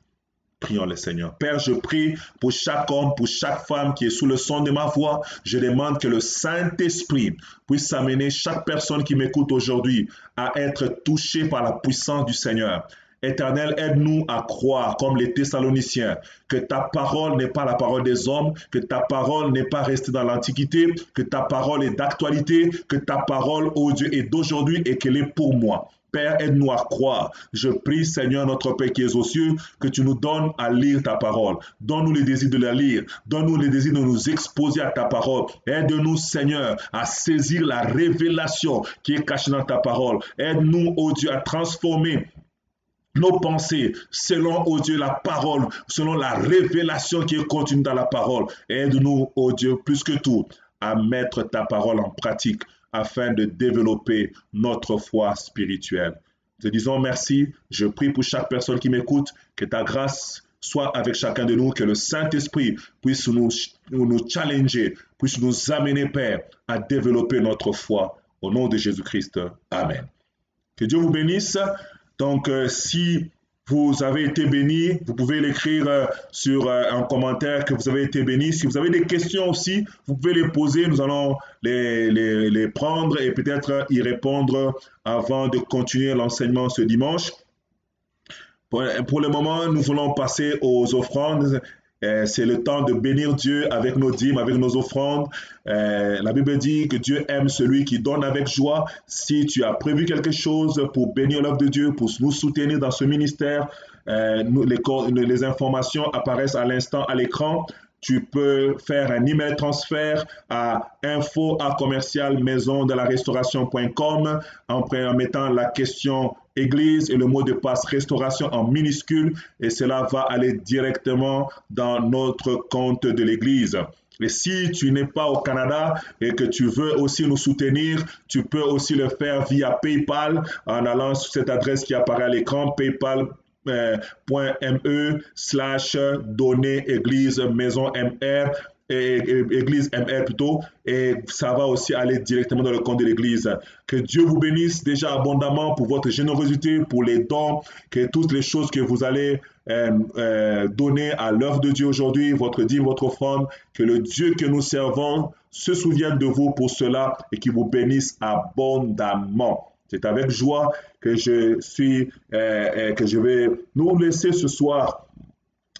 Prions le Seigneur. Père, je prie pour chaque homme, pour chaque femme qui est sous le son de ma voix. Je demande que le Saint-Esprit puisse amener chaque personne qui m'écoute aujourd'hui à être touchée par la puissance du Seigneur. Éternel, aide-nous à croire, comme les Thessaloniciens, que ta parole n'est pas la parole des hommes, que ta parole n'est pas restée dans l'Antiquité, que ta parole est d'actualité, que ta parole, ô Dieu, est d'aujourd'hui et qu'elle est pour moi. Père, aide-nous à croire. Je prie, Seigneur, notre Père qui es aux cieux, que tu nous donnes à lire ta parole. Donne-nous le désir de la lire. Donne-nous le désir de nous exposer à ta parole. Aide-nous, Seigneur, à saisir la révélation qui est cachée dans ta parole. Aide-nous, ô Dieu, à transformer nos pensées selon, ô Dieu, la parole, selon la révélation qui est contenue dans la parole. Aide-nous, ô Dieu, plus que tout, à mettre ta parole en pratique afin de développer notre foi spirituelle. Te disons merci. Je prie pour chaque personne qui m'écoute, que ta grâce soit avec chacun de nous, que le Saint-Esprit puisse nous challenger, puisse nous amener, Père, à développer notre foi. Au nom de Jésus-Christ. Amen. Que Dieu vous bénisse. Donc, si vous avez été béni, vous pouvez l'écrire sur un commentaire que vous avez été béni. Si vous avez des questions aussi, vous pouvez les poser. Nous allons les prendre et peut-être y répondre avant de continuer l'enseignement ce dimanche. Pour le moment, nous voulons passer aux offrandes. C'est le temps de bénir Dieu avec nos dîmes, avec nos offrandes. La Bible dit que Dieu aime celui qui donne avec joie. Si tu as prévu quelque chose pour bénir l'œuvre de Dieu, pour nous soutenir dans ce ministère, les informations apparaissent à l'instant à l'écran. Tu peux faire un email transfert à info@commercial-maison-de-la-restauration.com en mettant la question Église et le mot de passe restauration en minuscule et cela va aller directement dans notre compte de l'Église. Et si tu n'es pas au Canada et que tu veux aussi nous soutenir, tu peux aussi le faire via PayPal en allant sur cette adresse qui apparaît à l'écran, paypal.me/donner église maison MR. Église MR plutôt, et ça va aussi aller directement dans le compte de l'église. Que Dieu vous bénisse déjà abondamment pour votre générosité, pour les dons, que toutes les choses que vous allez donner à l'œuvre de Dieu aujourd'hui, votre dîme, votre offrande, que le Dieu que nous servons se souvienne de vous pour cela et qu'il vous bénisse abondamment. C'est avec joie que je vais nous laisser ce soir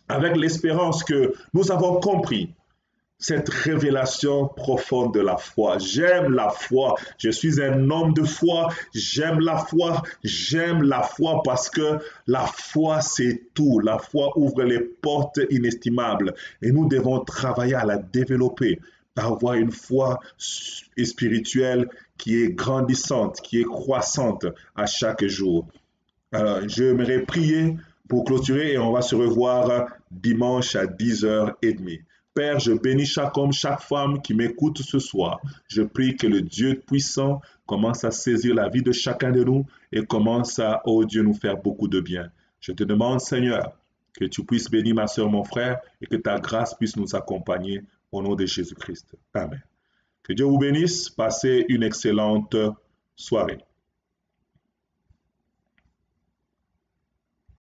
avec l'espérance que nous avons compris cette révélation profonde de la foi. J'aime la foi. Je suis un homme de foi. J'aime la foi. J'aime la foi parce que la foi, c'est tout. La foi ouvre les portes inestimables et nous devons travailler à la développer, à avoir une foi spirituelle qui est grandissante, qui est croissante à chaque jour. Alors, j'aimerais prier pour clôturer et on va se revoir dimanche à 10h30. Père, je bénis chaque homme, chaque femme qui m'écoute ce soir. Je prie que le Dieu puissant commence à saisir la vie de chacun de nous et commence à, oh Dieu, nous faire beaucoup de bien. Je te demande, Seigneur, que tu puisses bénir ma soeur, mon frère, et que ta grâce puisse nous accompagner au nom de Jésus-Christ. Amen. Que Dieu vous bénisse. Passez une excellente soirée.